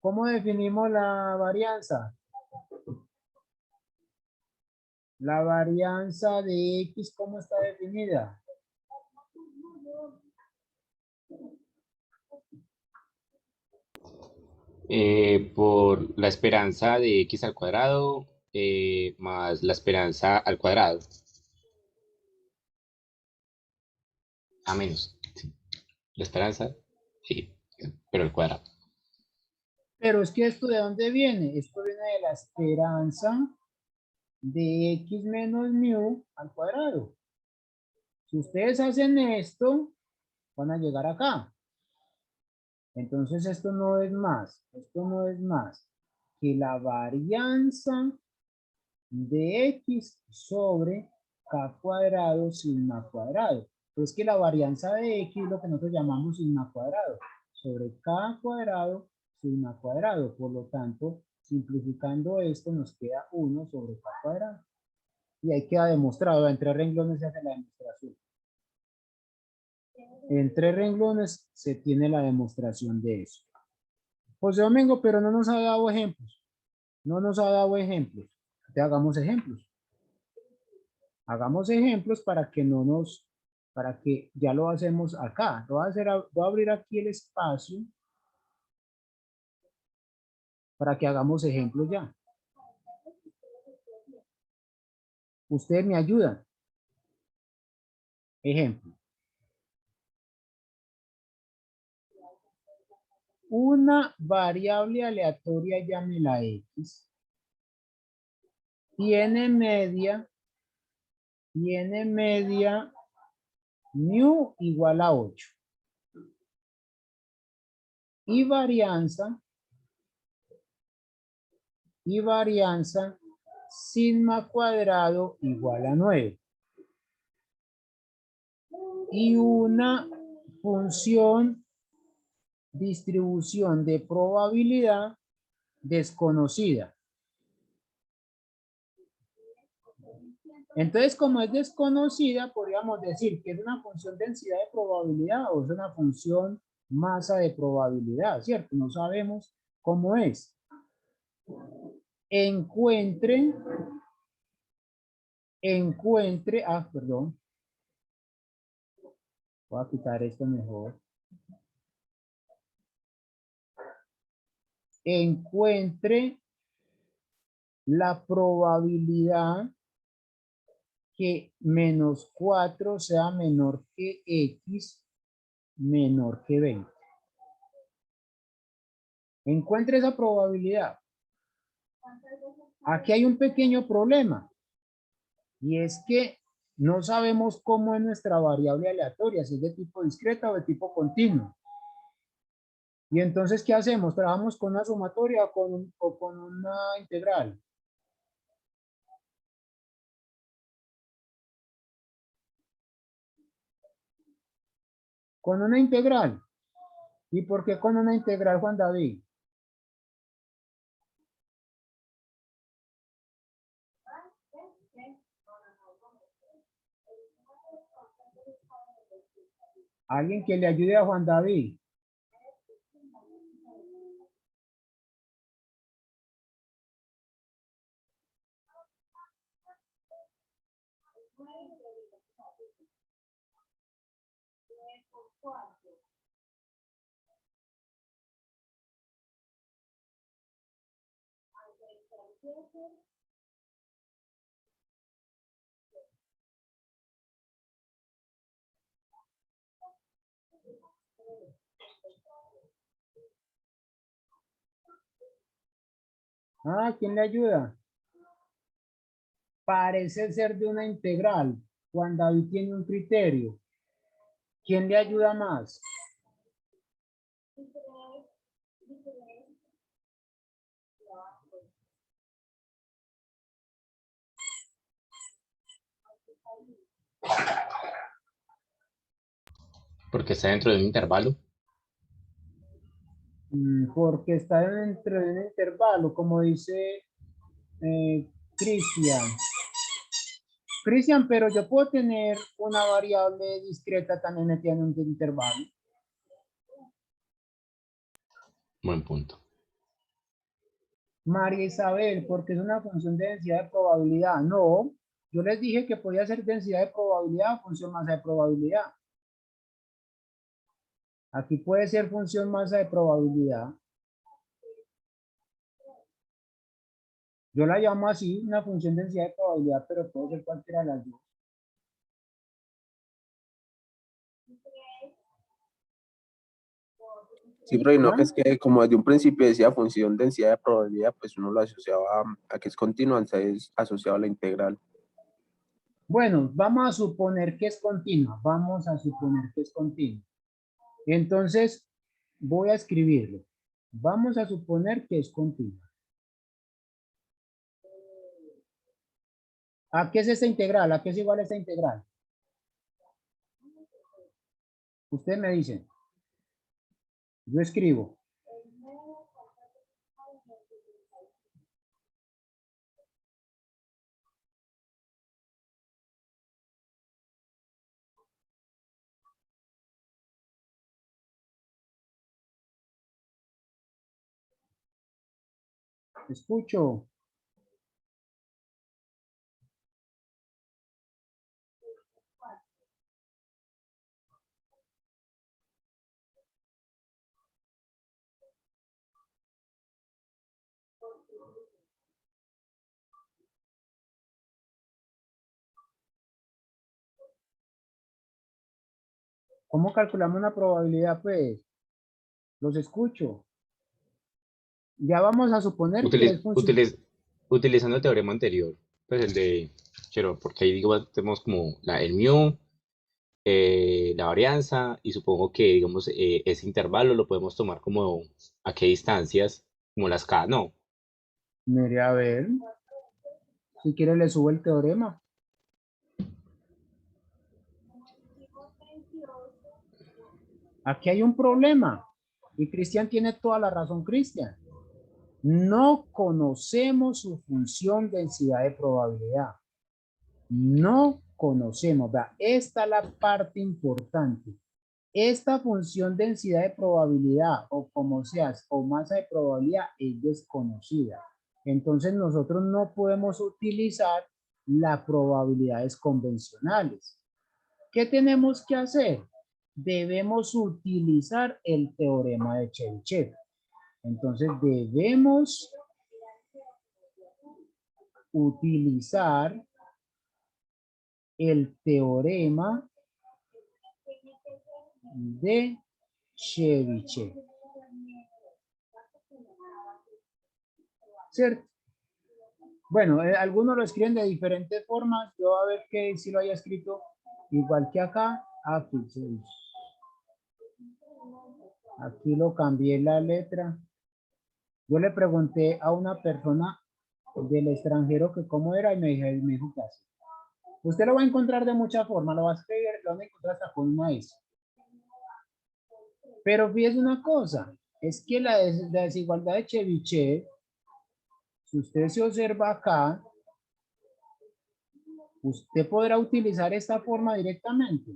¿Cómo definimos la varianza? La varianza de X, ¿cómo está definida? Por la esperanza de X al cuadrado más la esperanza al cuadrado. A menos. Sí. La esperanza, sí, pero al cuadrado. Pero es que esto ¿de dónde viene? Esto viene de la esperanza de X menos mu al cuadrado. Si ustedes hacen esto, van a llegar acá. Entonces esto no es más que la varianza de X sobre K cuadrado sigma cuadrado. Pues que la varianza de X es lo que nosotros llamamos sigma cuadrado sobre K cuadrado sigma cuadrado. Por lo tanto, simplificando esto nos queda 1 sobre K cuadrado. Y ahí queda demostrado, en 3 renglones se hace la demostración. En 3 renglones se tiene la demostración de eso. José Domingo, pero no nos ha dado ejemplos. No nos ha dado ejemplos. Te hagamos ejemplos. Hagamos ejemplos para que para que ya lo hacemos acá. Voy a abrir aquí el espacio para que hagamos ejemplos ya. Ustedes me ayudan. Ejemplo. Una variable aleatoria, llámela X, tiene media mu igual a 8. Y varianza sigma cuadrado igual a 9. Y una función distribución de probabilidad desconocida. Entonces, como es desconocida, podríamos decir que es una función densidad de probabilidad o es una función masa de probabilidad, ¿cierto? No sabemos cómo es. Encuentre, perdón. Voy a quitar esto mejor. Encuentre la probabilidad que menos 4 sea menor que X menor que 20. Encuentre esa probabilidad. Aquí hay un pequeño problema. Y es que no sabemos cómo es nuestra variable aleatoria, si es de tipo discreta o de tipo continuo. Y entonces, ¿qué hacemos? ¿Trabajamos con una sumatoria o con una integral? Con una integral. ¿Y por qué con una integral, Juan David? Alguien que le ayude a Juan David. ¿Quién le ayuda? Parece ser de una integral. Juan David tiene un criterio. ¿Quién le ayuda más? Porque está dentro de un intervalo. Porque está dentro de un intervalo, como dice Cristian. Cristian, pero yo puedo tener una variable discreta también metida en un intervalo. Buen punto. María Isabel, porque es una función de densidad de probabilidad. No, yo les dije que podía ser densidad de probabilidad o función masa de probabilidad. Aquí puede ser función masa de probabilidad. Yo la llamo así, una función de densidad de probabilidad, pero puede ser cualquiera de las dos. Sí, pero no, ¿Ah? es que como desde un principio decía función densidad de probabilidad, pues uno lo asociaba a que es continua, entonces asociado a la integral. Bueno, vamos a suponer que es continua. Vamos a suponer que es continua. Entonces, voy a escribirlo. Vamos a suponer que es continua. ¿A qué es esta integral? ¿A qué es igual esta integral? Ustedes me dicen. Yo escribo. Escucho. ¿Cómo calculamos una probabilidad? Pues, los escucho. Ya vamos a suponer que es función. Utilizando el teorema anterior, pues el de Cherov, porque ahí digo, tenemos como el mu, la varianza, y supongo que, digamos, ese intervalo lo podemos tomar como a qué distancias, como las K, no. Mire, a ver, si quiere le subo el teorema. Aquí hay un problema. Y Cristian tiene toda la razón, Cristian. No conocemos su función densidad de probabilidad. No conocemos. ¿Verdad? Esta es la parte importante. Esta función densidad de probabilidad o como seas o masa de probabilidad es desconocida. Entonces nosotros no podemos utilizar las probabilidades convencionales. ¿Qué tenemos que hacer? Debemos utilizar el teorema de Chebyshev. Entonces debemos utilizar el teorema de Chebyshev. ¿Cierto? Bueno, algunos lo escriben de diferentes formas. Yo a ver que si lo haya escrito igual que acá. Aquí, aquí lo cambié la letra. Yo le pregunté a una persona del extranjero que cómo era y me dijo que así. Usted lo va a encontrar de muchas formas. Lo va a escribir, lo va a encontrar hasta con una S. Pero fíjese una cosa. Es que la desigualdad de Chebyshev, si usted se observa acá, usted podrá utilizar esta forma directamente.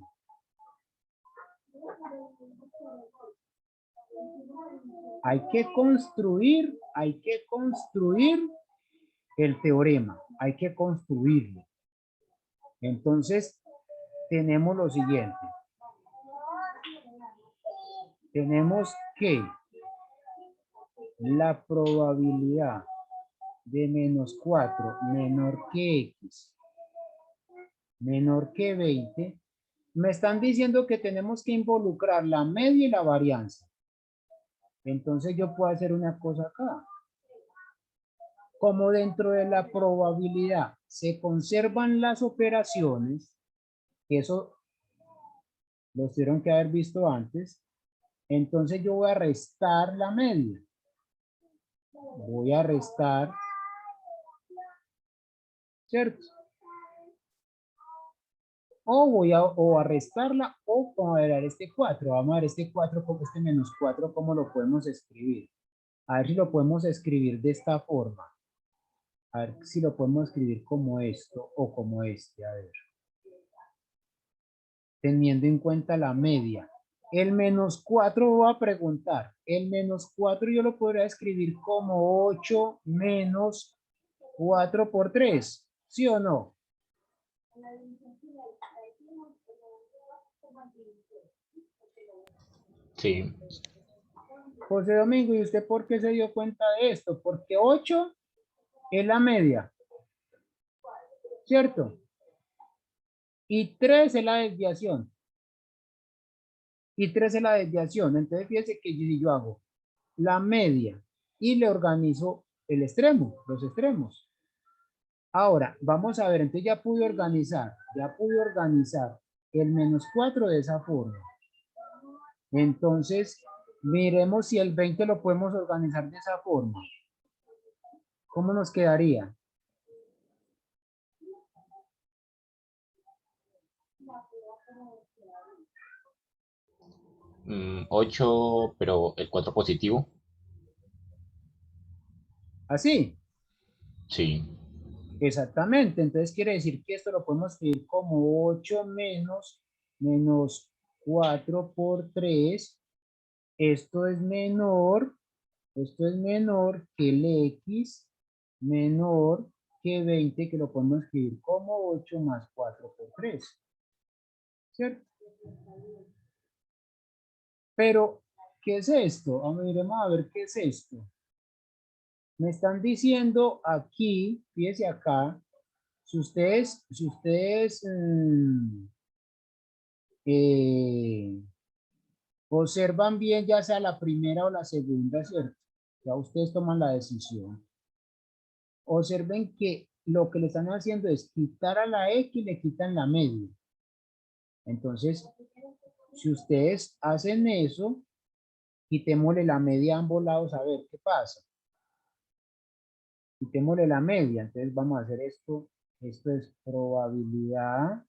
Hay que construir el teorema, hay que construirlo. Entonces, tenemos lo siguiente. Tenemos que la probabilidad de menos 4 menor que X menor que 20, me están diciendo que tenemos que involucrar la media y la varianza. Entonces yo puedo hacer una cosa acá. Como dentro de la probabilidad se conservan las operaciones, eso lo tuvieron que haber visto antes, entonces yo voy a restar la media. Voy a restar, ¿cierto? O a restarla o vamos a ver este 4. Vamos a ver este 4, este menos 4, ¿cómo lo podemos escribir? A ver si lo podemos escribir de esta forma. A ver si lo podemos escribir como esto o como este. A ver. Teniendo en cuenta la media. El menos 4 va a preguntar. El menos 4 yo lo podría escribir como 8 menos 4 por 3. ¿Sí o no? Sí. José Domingo, ¿y usted por qué se dio cuenta de esto? Porque 8 es la media. ¿Cierto? Y 3 es la desviación. Y 3 es la desviación. Entonces, fíjese que si yo hago la media y le organizo el extremo, los extremos. Ahora, vamos a ver, entonces ya pude organizar el menos 4 de esa forma. Entonces, miremos si el 20 lo podemos organizar de esa forma. ¿Cómo nos quedaría? Mm, 8, pero el 4 positivo. Así. Sí. Exactamente. Entonces quiere decir que esto lo podemos escribir como 8 menos 4 por 3. Esto es menor que el X menor que 20, que lo podemos escribir como 8 más 4 por 3. ¿Cierto? Pero, ¿qué es esto? Miremos a ver qué es esto. Me están diciendo aquí, fíjese acá, si ustedes observan bien ya sea la primera o la segunda, ¿cierto? Ya ustedes toman la decisión. Observen que lo que le están haciendo es quitar a la X y le quitan la media. Entonces, si ustedes hacen eso, quitémosle la media a ambos lados a ver qué pasa. Quitémosle la media, entonces vamos a hacer esto. Esto es probabilidad.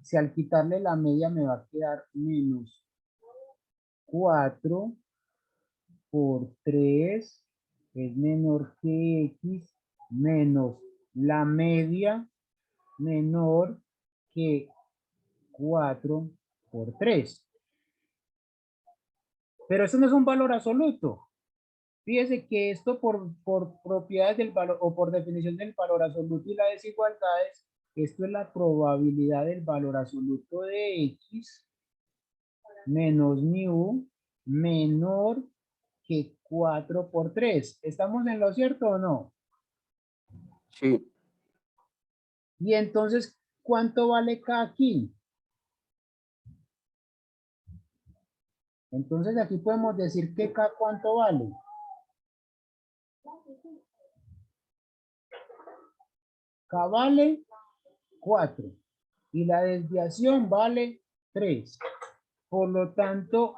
Si al quitarle la media me va a quedar menos 4 por 3 es menor que X menos la media menor que 4 por 3. Pero eso no es un valor absoluto. Fíjese que esto por propiedades del valor o por definición del valor absoluto y las desigualdades, esto es la probabilidad del valor absoluto de X menos mu menor que 4 por 3. ¿Estamos en lo cierto o no? Sí. Y entonces, ¿cuánto vale cada aquí? Entonces aquí podemos decir que K cuánto vale. K vale 4 y la desviación vale 3. Por lo tanto,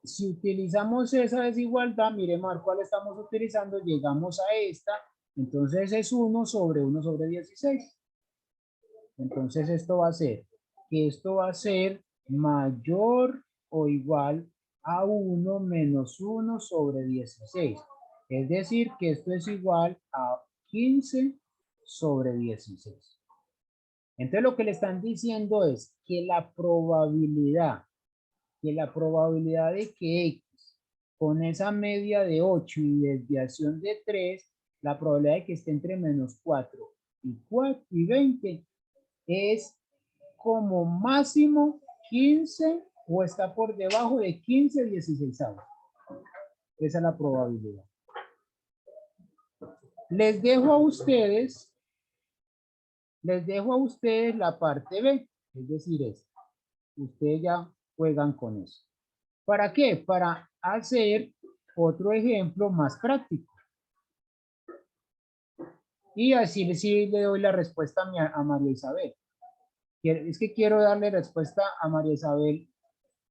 si utilizamos esa desigualdad, miremos cuál estamos utilizando, llegamos a esta, entonces es 1 sobre 1 sobre 16. Entonces esto va a ser que esto va a ser mayor o igual a 1 menos 1 sobre 16. Es decir, que esto es igual a 15 sobre 16. Entonces lo que le están diciendo es que la probabilidad de que X con esa media de 8 y desviación de 3, la probabilidad de que esté entre menos 4 y 20 es como máximo 15 o está por debajo de 15 16avos. Esa es la probabilidad. Les dejo a ustedes la parte B, es decir, ustedes ya juegan con eso. ¿Para qué? Para hacer otro ejemplo más práctico. Y así sí le doy la respuesta a María Isabel. Es que quiero darle respuesta a María Isabel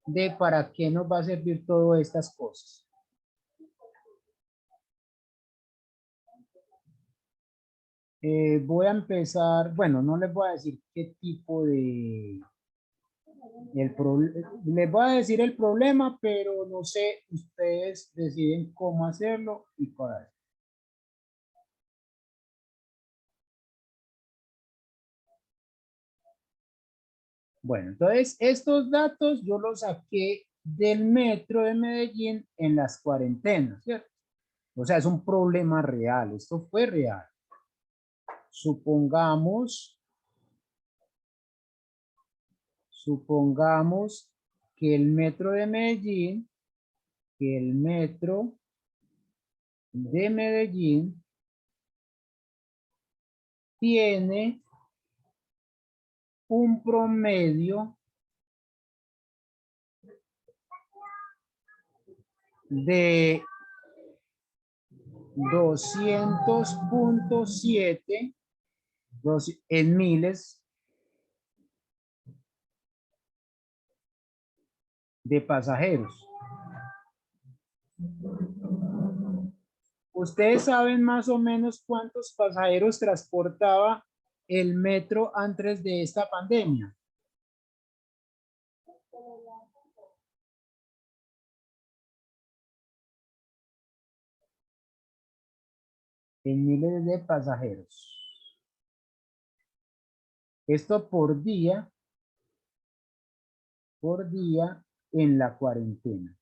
de para qué nos va a servir todas estas cosas. Voy a empezar, bueno, no les voy a decir qué tipo de... les voy a decir el problema, pero no sé, ustedes deciden cómo hacerlo y para eso. Bueno, entonces estos datos yo los saqué del metro de Medellín en las cuarentenas, ¿cierto? O sea, es un problema real, esto fue real. Supongamos que el metro de Medellín, tiene un promedio de 200.7 en miles de pasajeros. ¿Ustedes saben más o menos cuántos pasajeros transportaba el metro antes de esta pandemia? En miles de pasajeros. Esto por día en la cuarentena.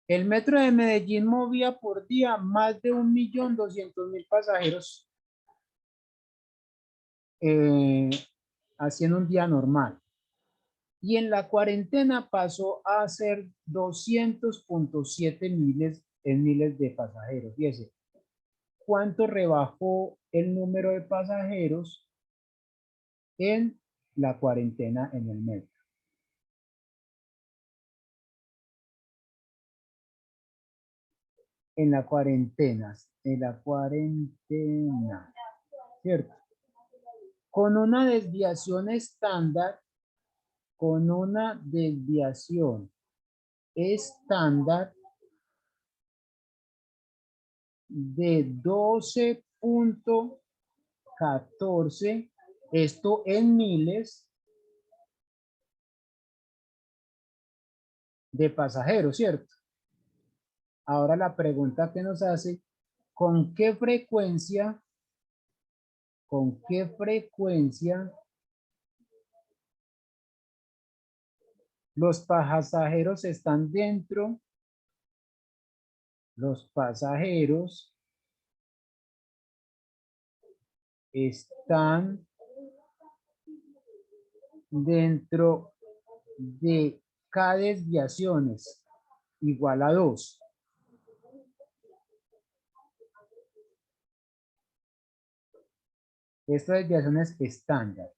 El metro de Medellín movía por día más de 1.200.000 pasajeros haciendo un día normal. Y en la cuarentena pasó a ser 200.7 miles de pasajeros. Fíjese, ¿cuánto rebajó el número de pasajeros en la cuarentena en el metro. En la cuarentena, ¿cierto? Con una desviación estándar, de 12.14, esto en miles de pasajeros, ¿cierto? Ahora la pregunta que nos hace, ¿con qué frecuencia los pasajeros están dentro? Los pasajeros están dentro de K desviaciones igual a 2. Esta desviación es estándar.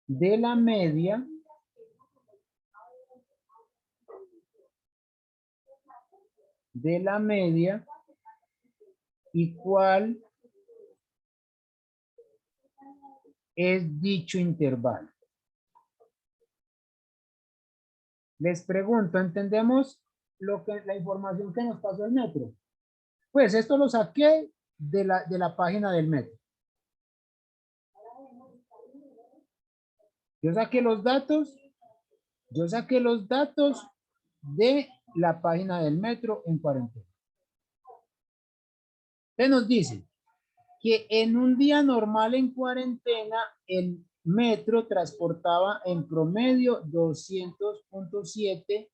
De la media y cuál es dicho intervalo. Les pregunto, ¿entendemos la información que nos pasó el metro? Pues esto lo saqué de la página del metro. Yo saqué los datos de la página del metro en cuarentena. Se nos dice que en un día normal en cuarentena el metro transportaba en promedio 200.7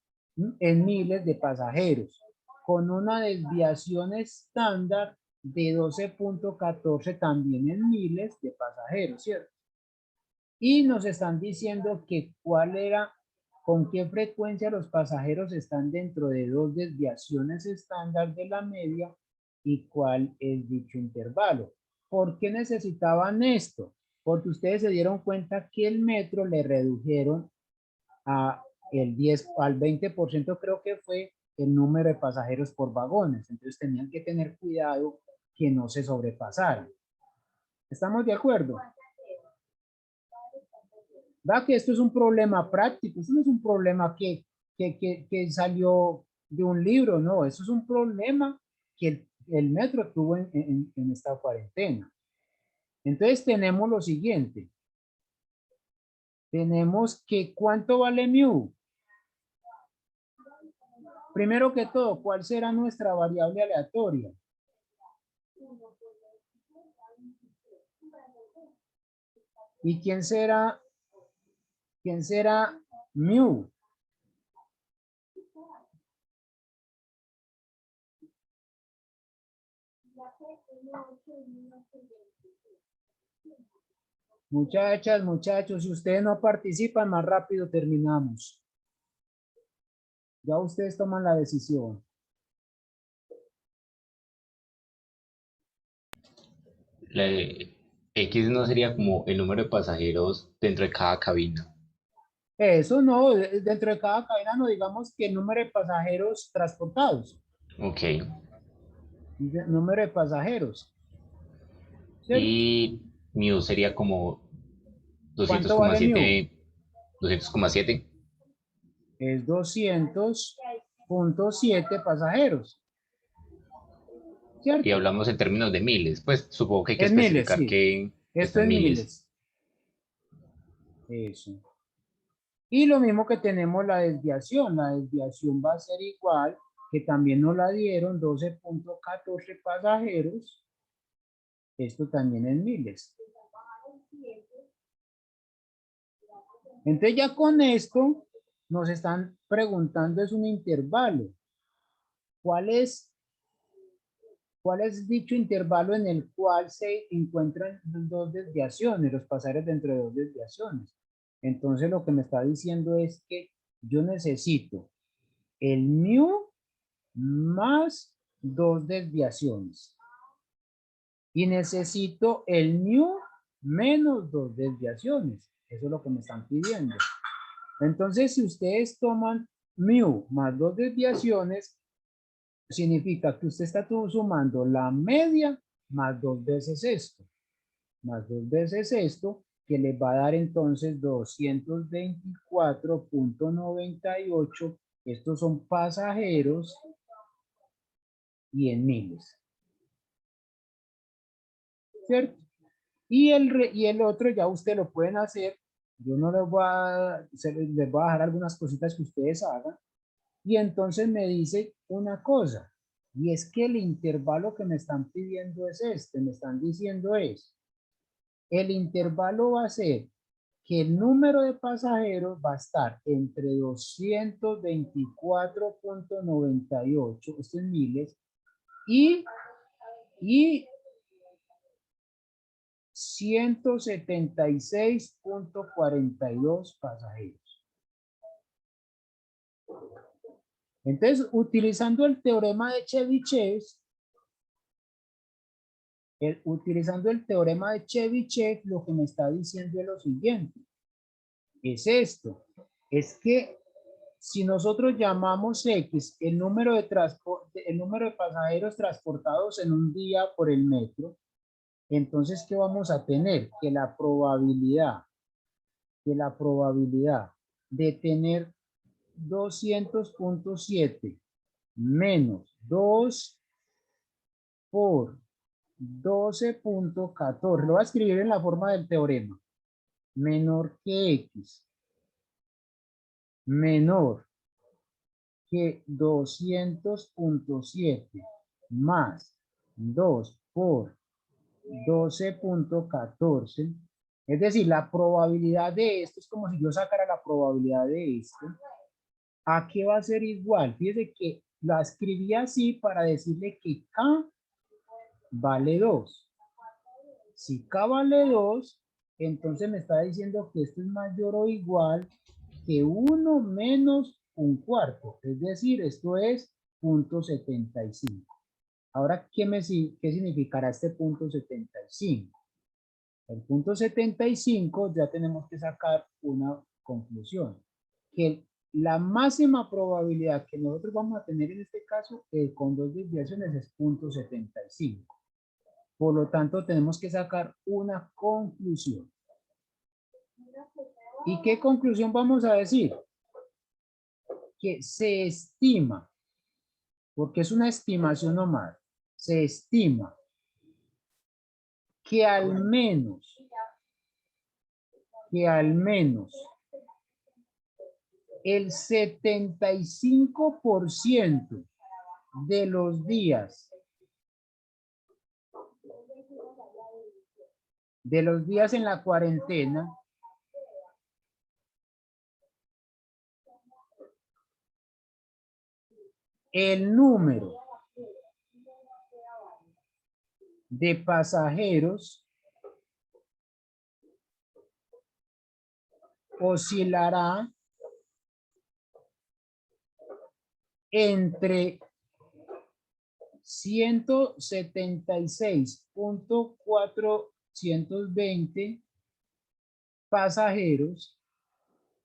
en miles de pasajeros, con una desviación estándar de 12.14 también en miles de pasajeros, ¿cierto? Y nos están diciendo que con qué frecuencia los pasajeros están dentro de 2 desviaciones estándar de la media y cuál es dicho intervalo. ¿Por qué necesitaban esto? Porque ustedes se dieron cuenta que el metro le redujeron al 20%, creo que fue el número de pasajeros por vagones. Entonces tenían que tener cuidado que no se sobrepasaran. ¿Estamos de acuerdo? ¿Va? Que esto es un problema práctico, esto no es un problema que salió de un libro, no, eso es un problema que el metro tuvo en esta cuarentena. Entonces tenemos lo siguiente, tenemos que ¿cuánto vale mu? Primero que todo, ¿cuál será nuestra variable aleatoria? ¿Y quién será mu? Muchachas, muchachos, si ustedes no participan, más rápido terminamos. Ya ustedes toman la decisión. La X no sería como el número de pasajeros dentro de cada cabina. Eso no, dentro de cada cabina no digamos que el número de pasajeros transportados. Ok. Número de pasajeros. ¿Cierto? Y mu sería como ¿Cuánto vale mu? 200,7. Es 200.7 pasajeros. ¿Cierto? Y hablamos en términos de miles, pues supongo que hay que En miles, especificar sí. que Esto están es miles. Eso. Y lo mismo que tenemos la desviación. La desviación va a ser igual, que también nos la dieron, 12.14 pasajeros. Esto también en miles. Entonces ya con esto nos están preguntando, es un intervalo. ¿Cuál es dicho intervalo en el cual se encuentran dos desviaciones, los pasajeros dentro de dos desviaciones? Entonces lo que me está diciendo es que yo necesito el mu más dos desviaciones. Y necesito el mu menos 2 desviaciones. Eso es lo que me están pidiendo. Entonces, si ustedes toman mu más 2 desviaciones, significa que usted está sumando la media más 2 veces esto. Más 2 veces esto, que les va a dar entonces 224.98. Estos son pasajeros y en miles. ¿Cierto? Y el otro ya usted lo pueden hacer. Yo no les voy les voy a dejar algunas cositas que ustedes hagan. Y entonces me dice una cosa. Y es que el intervalo que me están pidiendo es este. Me están diciendo es. El intervalo va a ser que el número de pasajeros va a estar entre 224.98, esto es miles, y 176.42 pasajeros. Entonces, utilizando el teorema de Chebyshev, lo que me está diciendo es lo siguiente. Es esto. Es que si nosotros llamamos X el número de pasajeros transportados en un día por el metro, entonces, ¿qué vamos a tener? Que la probabilidad de tener 200.7 menos 2 por 12.14, lo voy a escribir en la forma del teorema, menor que X, menor que 200.7 más 2 por 12.14, es decir, la probabilidad de esto es como si yo sacara la probabilidad de esto. ¿A qué va a ser igual? Fíjese que la escribí así para decirle que K vale 2. Si K vale 2, entonces me está diciendo que esto es mayor o igual que 1 menos un cuarto. Es decir, esto es 0.75. Ahora, ¿qué significará este 0.75? El 0.75 ya tenemos que sacar una conclusión. Que la máxima probabilidad que nosotros vamos a tener en este caso con 2 desviaciones es 0.75. Por lo tanto, tenemos que sacar una conclusión. ¿Y qué conclusión vamos a decir? Que se estima, porque es una estimación nomás, se estima que al menos el 75% de los días en la cuarentena el número de pasajeros oscilará entre 176.420 pasajeros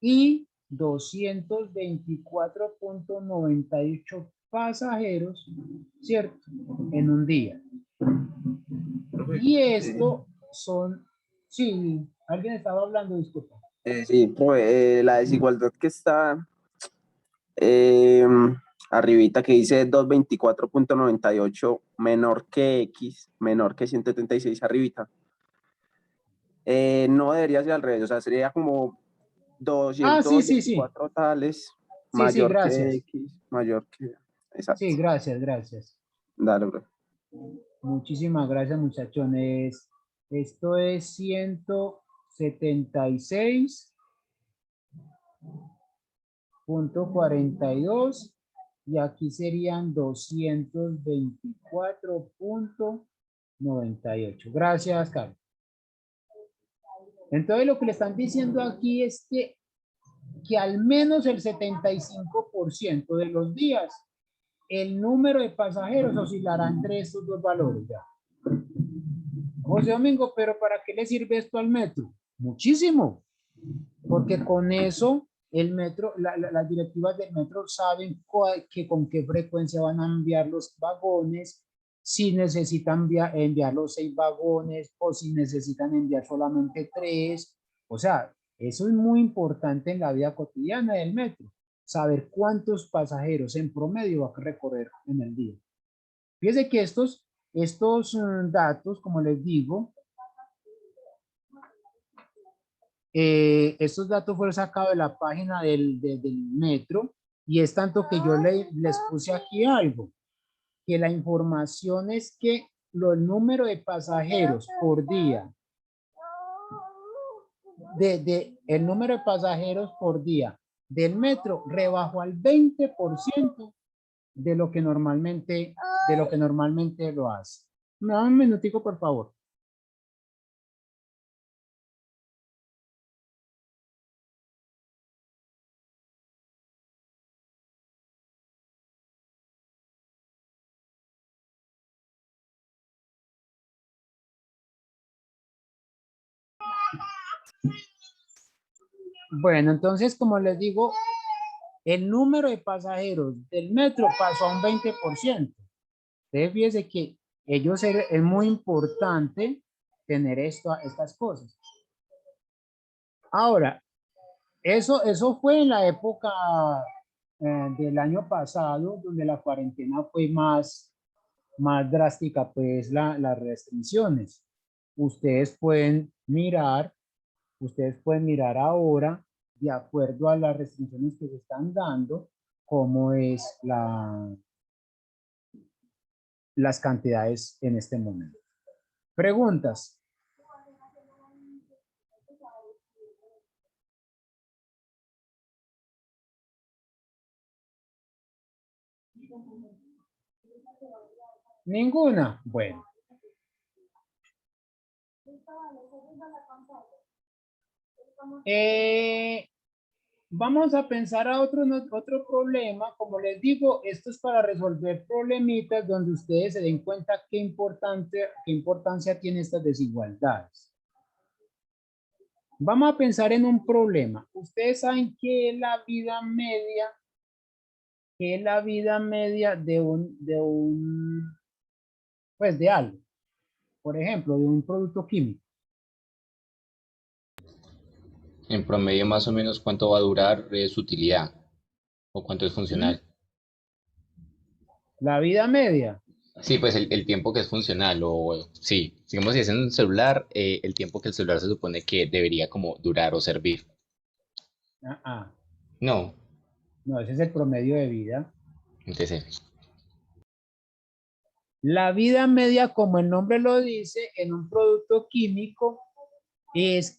y 224.98 pasajeros, ¿cierto? En un día. Y esto son, sí, alguien estaba hablando, disculpa. Sí, profe, la desigualdad que está arribita, que dice 224.98 menor que X, menor que 176 arribita, no debería ser al revés, o sea, sería como 224 tales, Sí, mayor que gracias. X, mayor que... Exacto. Sí, gracias. Dale, bro. Muchísimas gracias, muchachones. Esto es 176.42 y aquí serían 224.98. Gracias, Carlos. Entonces, lo que le están diciendo aquí es que al menos el 75% de los días el número de pasajeros oscilará entre estos dos valores. Ya. José Domingo, pero ¿para qué le sirve esto al metro? Muchísimo, porque con eso el metro, las directivas del metro saben que con qué frecuencia van a enviar los vagones, si necesitan enviar los 6 vagones o si necesitan enviar solamente 3. O sea, eso es muy importante en la vida cotidiana del metro, saber cuántos pasajeros en promedio va a recorrer en el día. Fíjense que estos datos, como les digo, estos datos fueron sacados de la página del metro y es tanto que yo les puse aquí algo, que la información es que el número de pasajeros por día, el número de pasajeros por día del metro rebajó al 20% de lo que normalmente lo hace. Me da un minutico, por favor. Bueno, entonces, como les digo, el número de pasajeros del metro pasó a un 20%. Entonces, fíjense que es muy importante tener estas cosas. Ahora, eso fue en la época del año pasado, donde la cuarentena fue más drástica, pues las restricciones. Ustedes pueden mirar ahora, de acuerdo a las restricciones que se están dando, cómo es las cantidades en este momento. Preguntas. Ninguna. Bueno. Vamos a pensar a otro problema. Como les digo, esto es para resolver problemitas donde ustedes se den cuenta qué importancia tiene estas desigualdades. Vamos a pensar en un problema. Ustedes saben qué es la vida media, pues de algo. Por ejemplo, de un producto químico. En promedio, más o menos, ¿cuánto va a durar su utilidad? ¿O cuánto es funcional? La vida media. Sí, pues el tiempo que es funcional, o sí, digamos si es en un celular, el tiempo que el celular se supone que debería como durar o servir. No, No, ese es el promedio de vida. entonces, La vida media, como el nombre lo dice, en un producto químico, es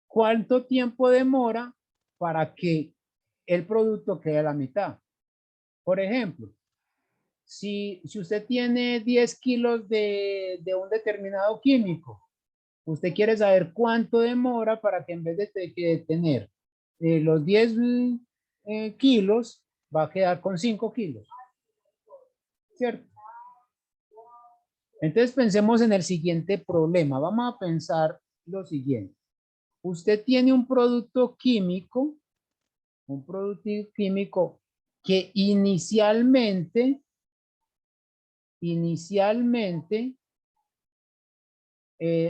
cuánto tiempo demora para que el producto quede a la mitad. Por ejemplo, si usted tiene 10 kilos de un determinado químico, usted quiere saber cuánto demora para que en vez de tener los 10 kilos, va a quedar con 5 kilos. ¿Cierto? Entonces pensemos en el siguiente problema. Vamos a pensar lo siguiente. Usted tiene un producto químico que inicialmente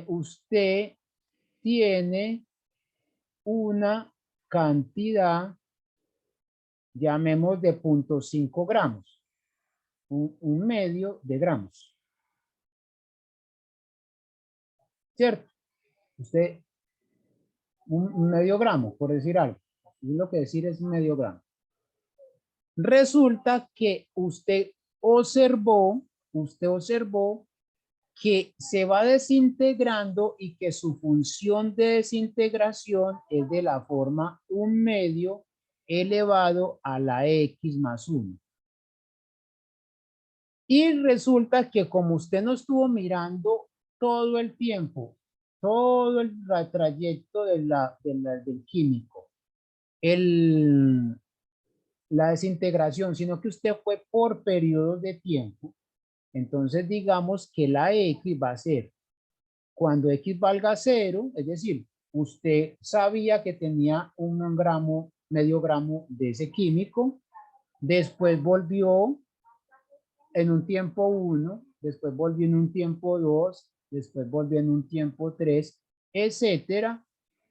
usted tiene una cantidad, llamemos de 0.5 gramos, un medio de gramos. ¿Cierto? Usted, un medio gramo, por decir algo. Lo que decir es medio gramo. Resulta que usted observó que se va desintegrando y que su función de desintegración es de la forma 1/2 elevado a la x más 1. Y resulta que como usted no estuvo mirando todo el tiempo, todo el trayecto del químico, la desintegración, sino que usted fue por periodos de tiempo, Entonces digamos que la X va a ser cuando X valga 0, es decir, usted sabía que tenía un gramo, medio gramo de ese químico, después volvió en un tiempo 1, después volvió en un tiempo 2, después volvió en un tiempo 3, etcétera.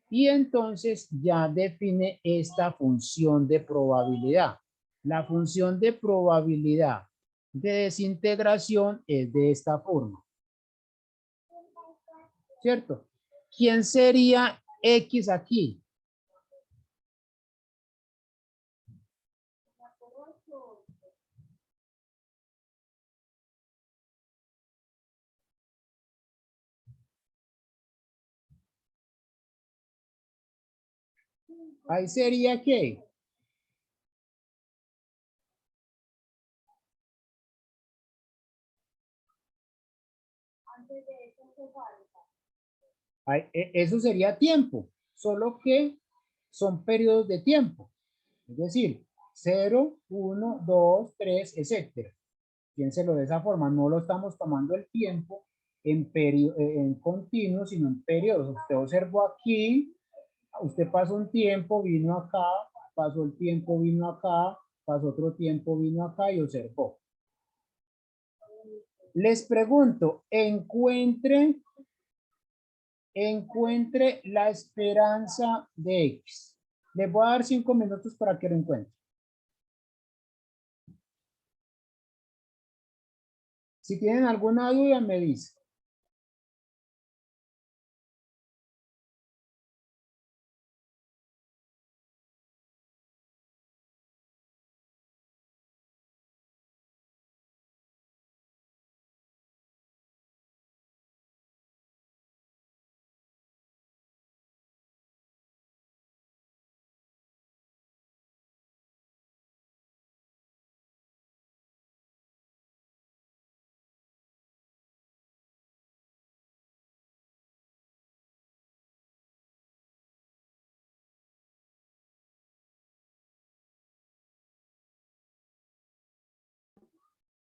Y entonces ya define esta función de probabilidad. La función de probabilidad de desintegración es de esta forma, ¿cierto? ¿Quién sería X aquí? Ahí sería ¿qué? Eso sería tiempo, solo que son periodos de tiempo. Es decir, 0, 1, 2, 3, etcétera. Piénselo de esa forma, no lo estamos tomando el tiempo en continuo, sino en periodos. Usted observó aquí, usted pasó un tiempo, vino acá, pasó el tiempo, vino acá, pasó otro tiempo, vino acá y observó. Les pregunto, encuentre la esperanza de X. Les voy a dar 5 minutos para que lo encuentre. Si tienen alguna duda, me dicen.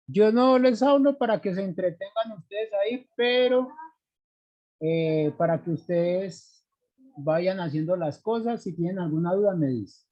Yo no les hablo para que se entretengan ustedes ahí, pero para que ustedes vayan haciendo las cosas. Si tienen alguna duda, me dicen.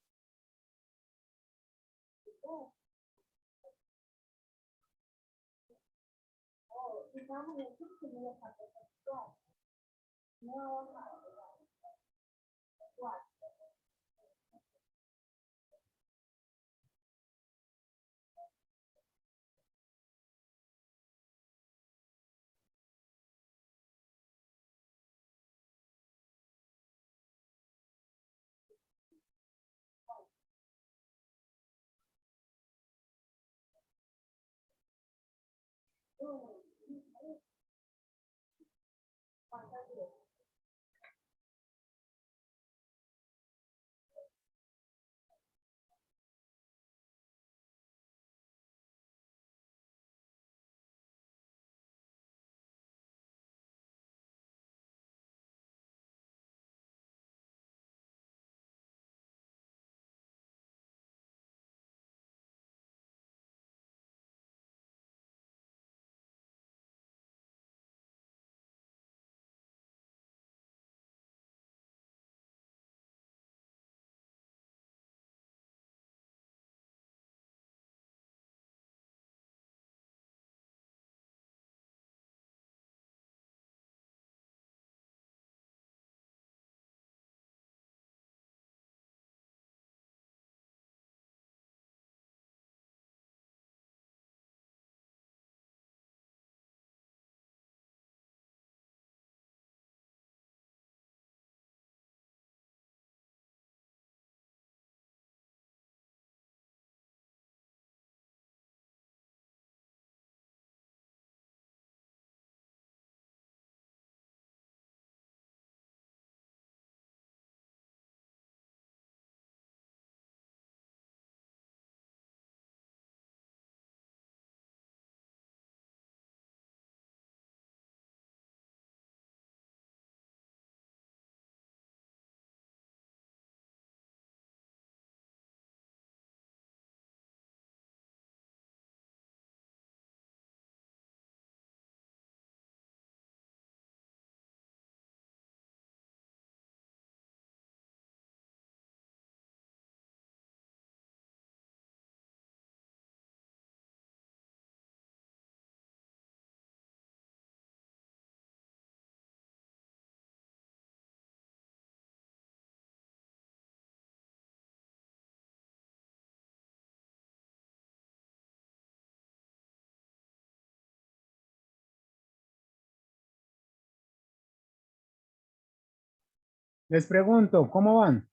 Les pregunto, ¿cómo van?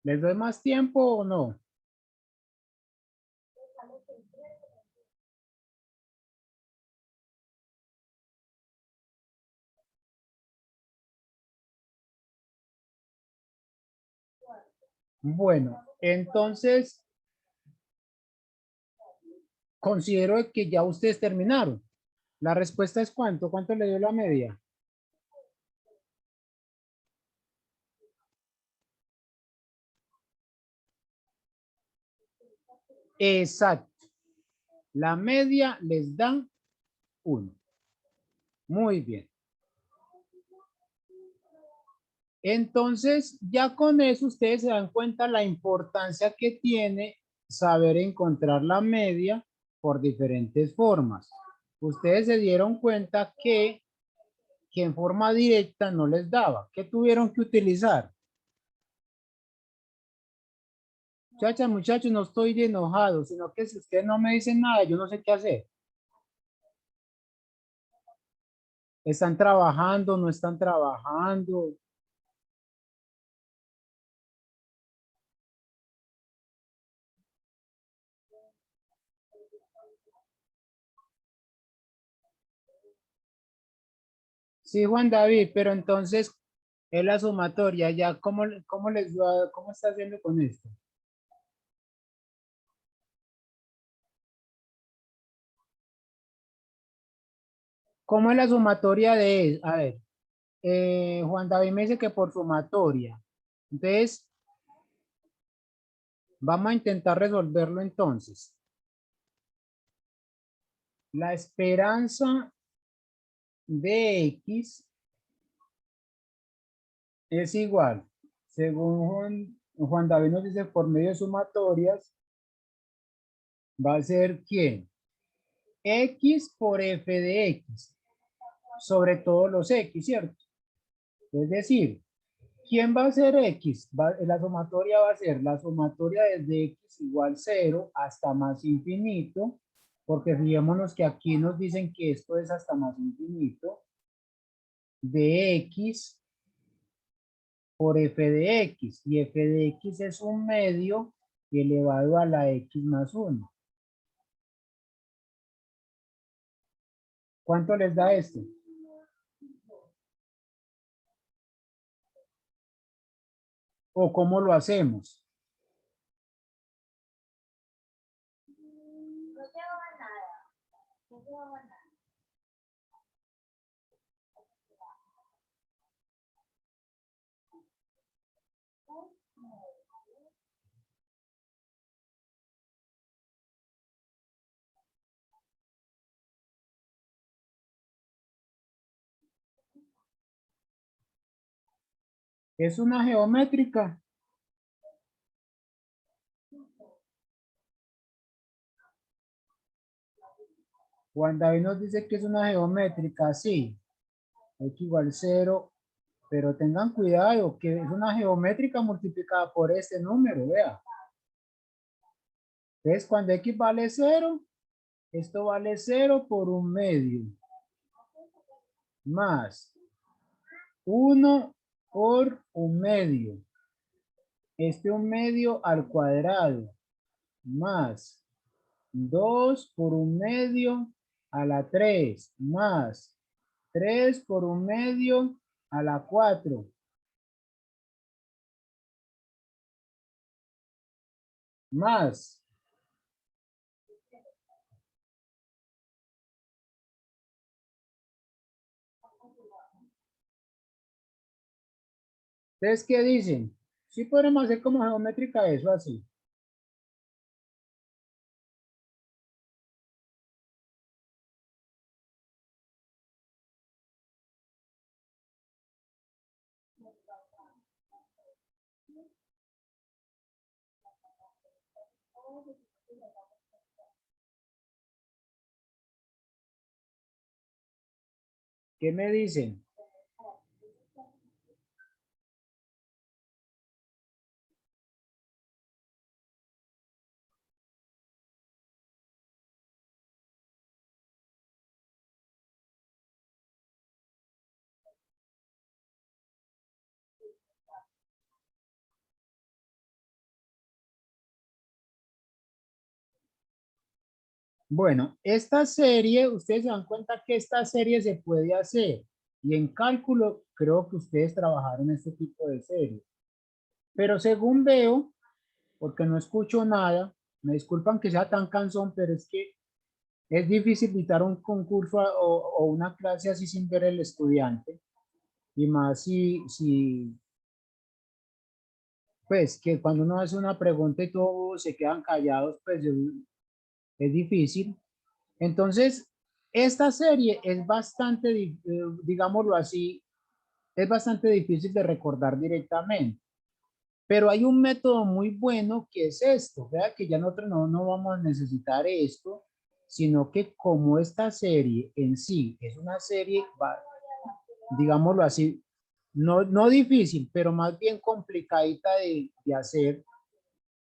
¿Les doy más tiempo o no? Bueno, entonces considero que ya ustedes terminaron. La respuesta es ¿cuánto? ¿Cuánto le dio la media? Exacto. La media les dan 1. Muy bien. Entonces, ya con eso ustedes se dan cuenta la importancia que tiene saber encontrar la media por diferentes formas. Ustedes se dieron cuenta que en forma directa no les daba. ¿Qué tuvieron que utilizar? Muchachas, muchachos, no estoy de enojado, sino que si ustedes no me dicen nada, yo no sé qué hacer. ¿Están trabajando? ¿No están trabajando? Sí, Juan David, pero entonces es la sumatoria, ya, ¿cómo les va, cómo está haciendo con esto? ¿Cómo es la sumatoria de, a ver, Juan David me dice que por sumatoria. Entonces, vamos a intentar resolverlo entonces. La esperanza de X es igual, según Juan David nos dice, por medio de sumatorias, va a ser ¿quién? X por f de X, sobre todos los X, ¿cierto? Es decir, ¿quién va a ser X? La sumatoria va a ser la sumatoria desde X igual 0 hasta más infinito, porque fijémonos que aquí nos dicen que esto es hasta más infinito, de X por f de X, y f de X es un medio elevado a la X más 1. ¿Cuánto les da esto? ¿O cómo lo hacemos? Es una geométrica. Juan David nos dice que es una geométrica, sí. X igual 0, pero tengan cuidado que es una geométrica multiplicada por este número, vea. Entonces, cuando X vale 0, esto vale 0 por un medio, más 1 por un medio. Este un medio al cuadrado, más 2 por un medio a la 3, más 3 por un medio a la 4, más. ¿Ustedes qué dicen? Sí podemos hacer como geométrica eso así. ¿Qué me dicen? Bueno, esta serie, ustedes se dan cuenta que esta serie se puede hacer. Y en cálculo, creo que ustedes trabajaron este tipo de serie. Pero según veo, porque no escucho nada, me disculpan que sea tan cansón, pero es que es difícil dictar un concurso o una clase así sin ver el estudiante. Y más pues que cuando uno hace una pregunta y todos se quedan callados, pues es difícil. Entonces, esta serie es bastante, digámoslo así, es bastante difícil de recordar directamente. Pero hay un método muy bueno que es esto. Vea que ya nosotros no vamos a necesitar esto, sino que como esta serie en sí es una serie, digámoslo así, no difícil, pero más bien complicadita de hacer.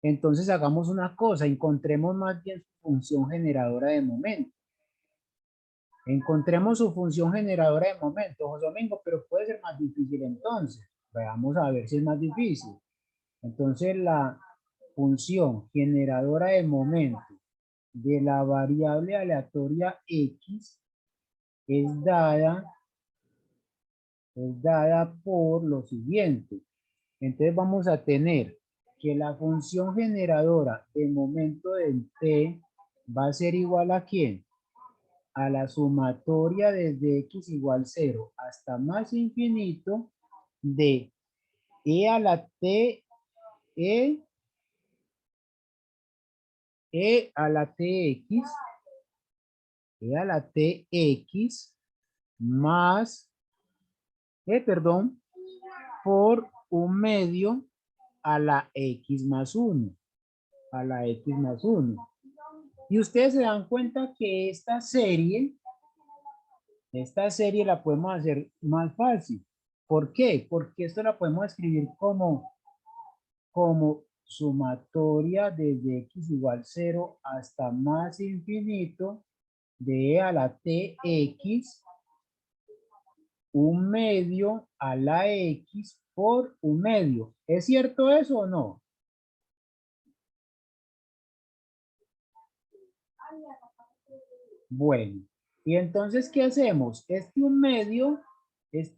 Entonces hagamos una cosa, encontremos más bien su función generadora de momento. Encontremos su función generadora de momento, José Domingo, pero puede ser más difícil entonces. Veamos a ver si es más difícil. Entonces la función generadora de momento de la variable aleatoria x es dada por lo siguiente. Entonces vamos a tener que la función generadora de momento del t va a ser igual a ¿quién? A la sumatoria desde x igual 0 hasta más infinito de e a la t, e a la tx, e a la tx más, perdón, por un medio a la x más 1, a la x más 1. Y ustedes se dan cuenta que esta serie la podemos hacer más fácil. ¿Por qué? Porque esto la podemos escribir como sumatoria desde x igual 0 hasta más infinito de e a la tx, un medio a la x por un medio. ¿Es cierto eso o no? Bueno, y entonces, ¿qué hacemos? Este un medio es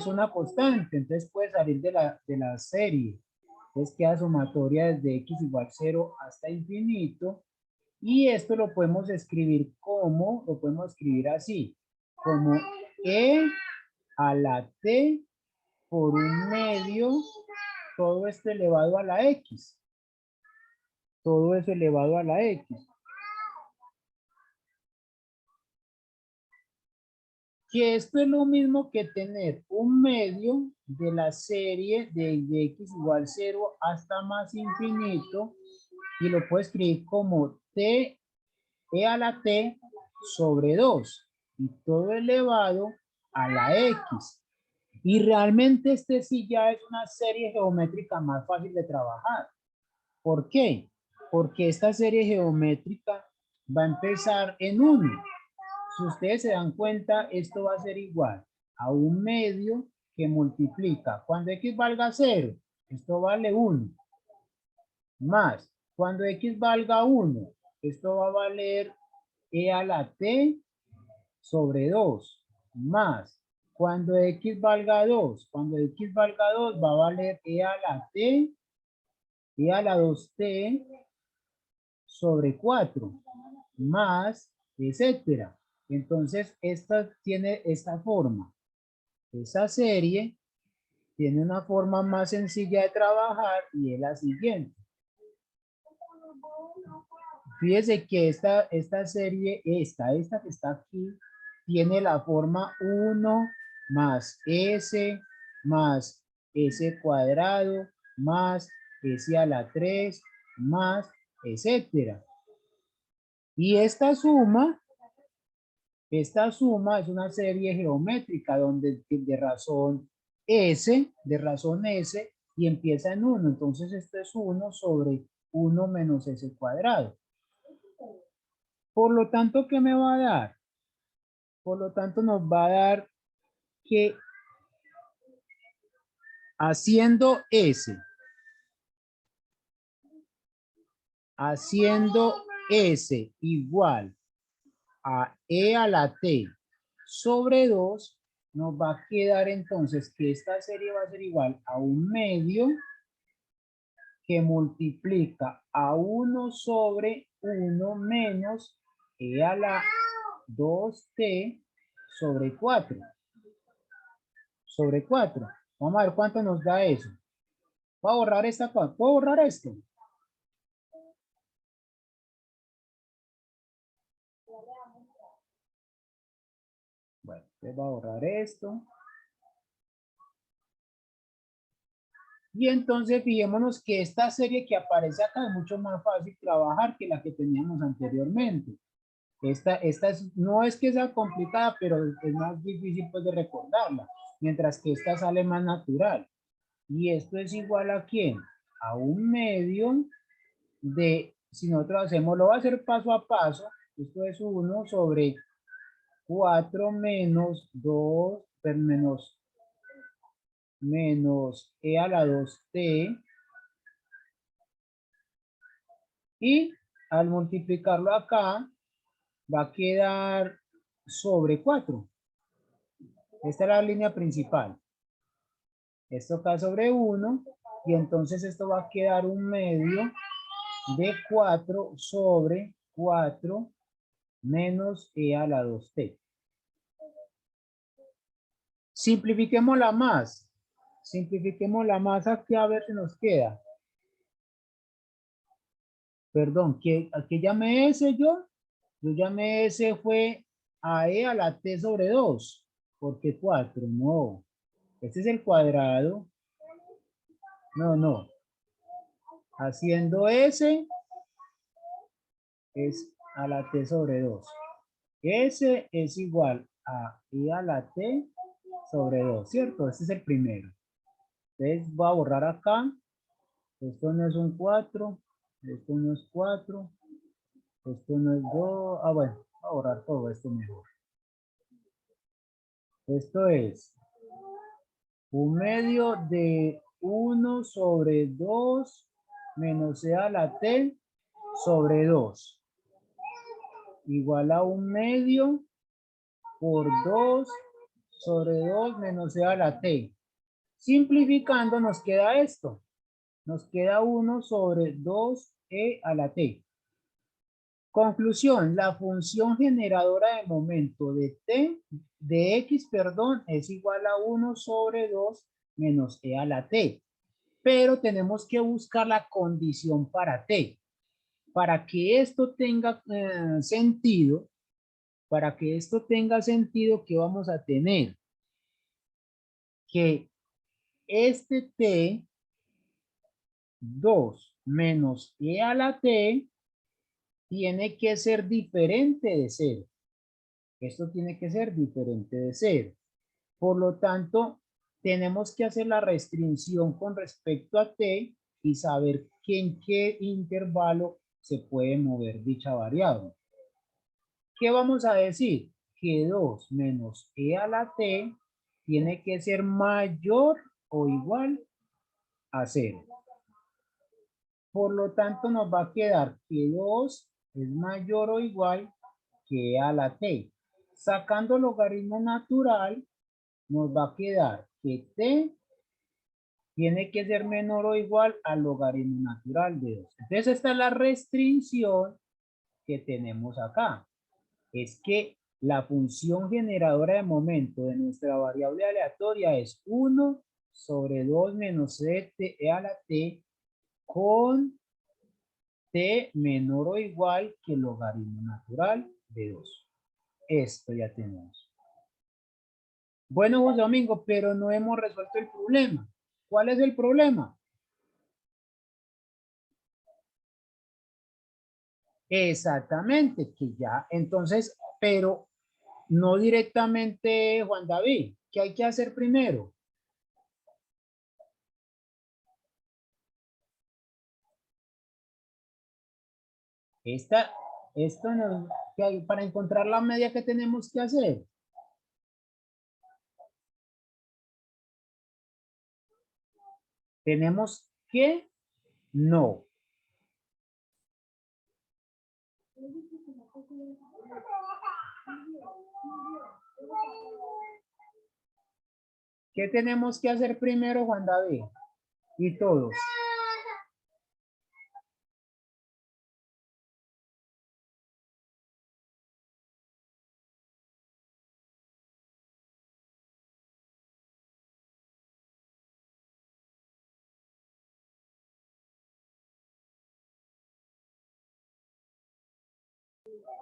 una constante, entonces puede salir de la serie. Entonces queda sumatoria desde x igual 0 hasta infinito. Y esto lo podemos escribir así, como e a la t por un medio, todo esto elevado a la x. Todo eso elevado a la x. Que esto es lo mismo que tener un medio de la serie de x igual 0 hasta más infinito, y lo puedo escribir como t e a la t sobre 2 y todo elevado a la x. Y realmente este sí ya es una serie geométrica más fácil de trabajar. ¿Por qué? Porque esta serie geométrica va a empezar en 1. Si ustedes se dan cuenta, esto va a ser igual a un medio que multiplica. Cuando x valga 0, esto vale 1. Más, cuando x valga 1, esto va a valer e a la t sobre 2. Más, cuando x valga 2, va a valer e a la t, e a la 2t sobre 4. Más, etcétera. Entonces, esta tiene esta forma. Esa serie tiene una forma más sencilla de trabajar y es la siguiente. Fíjese que esta serie, esta que está aquí, tiene la forma 1 más s cuadrado más S a la 3, más, etcétera. Y esta suma es una serie geométrica donde de razón S, y empieza en 1. Entonces esto es 1 sobre 1 menos S cuadrado. Por lo tanto, ¿qué me va a dar? Por lo tanto, nos va a dar que haciendo S igual a E a la T sobre 2, nos va a quedar entonces que esta serie va a ser igual a 1/2 que multiplica a 1 sobre 1 menos E a la 2T sobre 4. Sobre 4. Vamos a ver cuánto nos da eso. Voy a borrar esta parte. ¿Puedo borrar esto? Bueno, voy a borrar esto. Y entonces fijémonos que esta serie que aparece acá es mucho más fácil trabajar que la que teníamos anteriormente. Esta no es que sea complicada, pero es más difícil pues de recordarla. Mientras que esta sale más natural. Y esto es igual a ¿quién? A 1/2 de, si nosotros hacemos, lo voy a hacer paso a paso. Esto es 1 sobre 4 menos 2, menos E a la 2T. Y al multiplicarlo acá, va a quedar sobre 4. Esta es la línea principal. Esto acá sobre 1. Y entonces esto va a quedar 1/2 de 4 sobre 4 menos E a la 2T. Simplifiquémosla más. Simplifiquémosla más aquí a ver si nos queda. Perdón, ¿a qué llamé S yo? Yo llamé S fue a E a la T sobre 2. ¿Por qué 4? No. Este es el cuadrado. No. Haciendo S es a la T sobre 2. S es igual a E a la T sobre 2, ¿cierto? Este es el primero. Entonces voy a borrar acá. Esto no es un 4. Esto no es 4. Esto no es 2. Ah, bueno, voy a borrar todo esto mejor. Esto es 1/2 de 1 sobre 2 menos E a la T sobre 2. Igual a 1/2 por 2 sobre 2 menos E a la T. Simplificando nos queda esto. Nos queda 1 sobre 2E a la T. Conclusión, la función generadora de momento de X, es igual a 1 sobre 2 menos E a la T. Pero tenemos que buscar la condición para T. Para que esto tenga sentido, ¿qué vamos a tener? Que este T, 2 menos E a la T, tiene que ser diferente de 0. Esto tiene que ser diferente de 0. Por lo tanto, tenemos que hacer la restricción con respecto a T y saber en qué intervalo se puede mover dicha variable. ¿Qué vamos a decir? Que 2 menos E a la T tiene que ser mayor o igual a 0. Por lo tanto, nos va a quedar que 2 es mayor o igual que E a la T. Sacando logaritmo natural, nos va a quedar que T tiene que ser menor o igual al logaritmo natural de 2. Entonces, esta es la restricción que tenemos acá. Es que la función generadora de momento de nuestra variable aleatoria es 1 sobre 2 menos E a la T con T menor o igual que el logaritmo natural de 2. Esto ya tenemos. Bueno, José Domingo, pero no hemos resuelto el problema. ¿Cuál es el problema? Exactamente, que ya, entonces, pero no directamente, Juan David. ¿Qué hay que hacer primero? Esto no, para encontrar la media que tenemos que hacer. Tenemos que no. ¿Qué tenemos que hacer primero, Juan David? Y todos.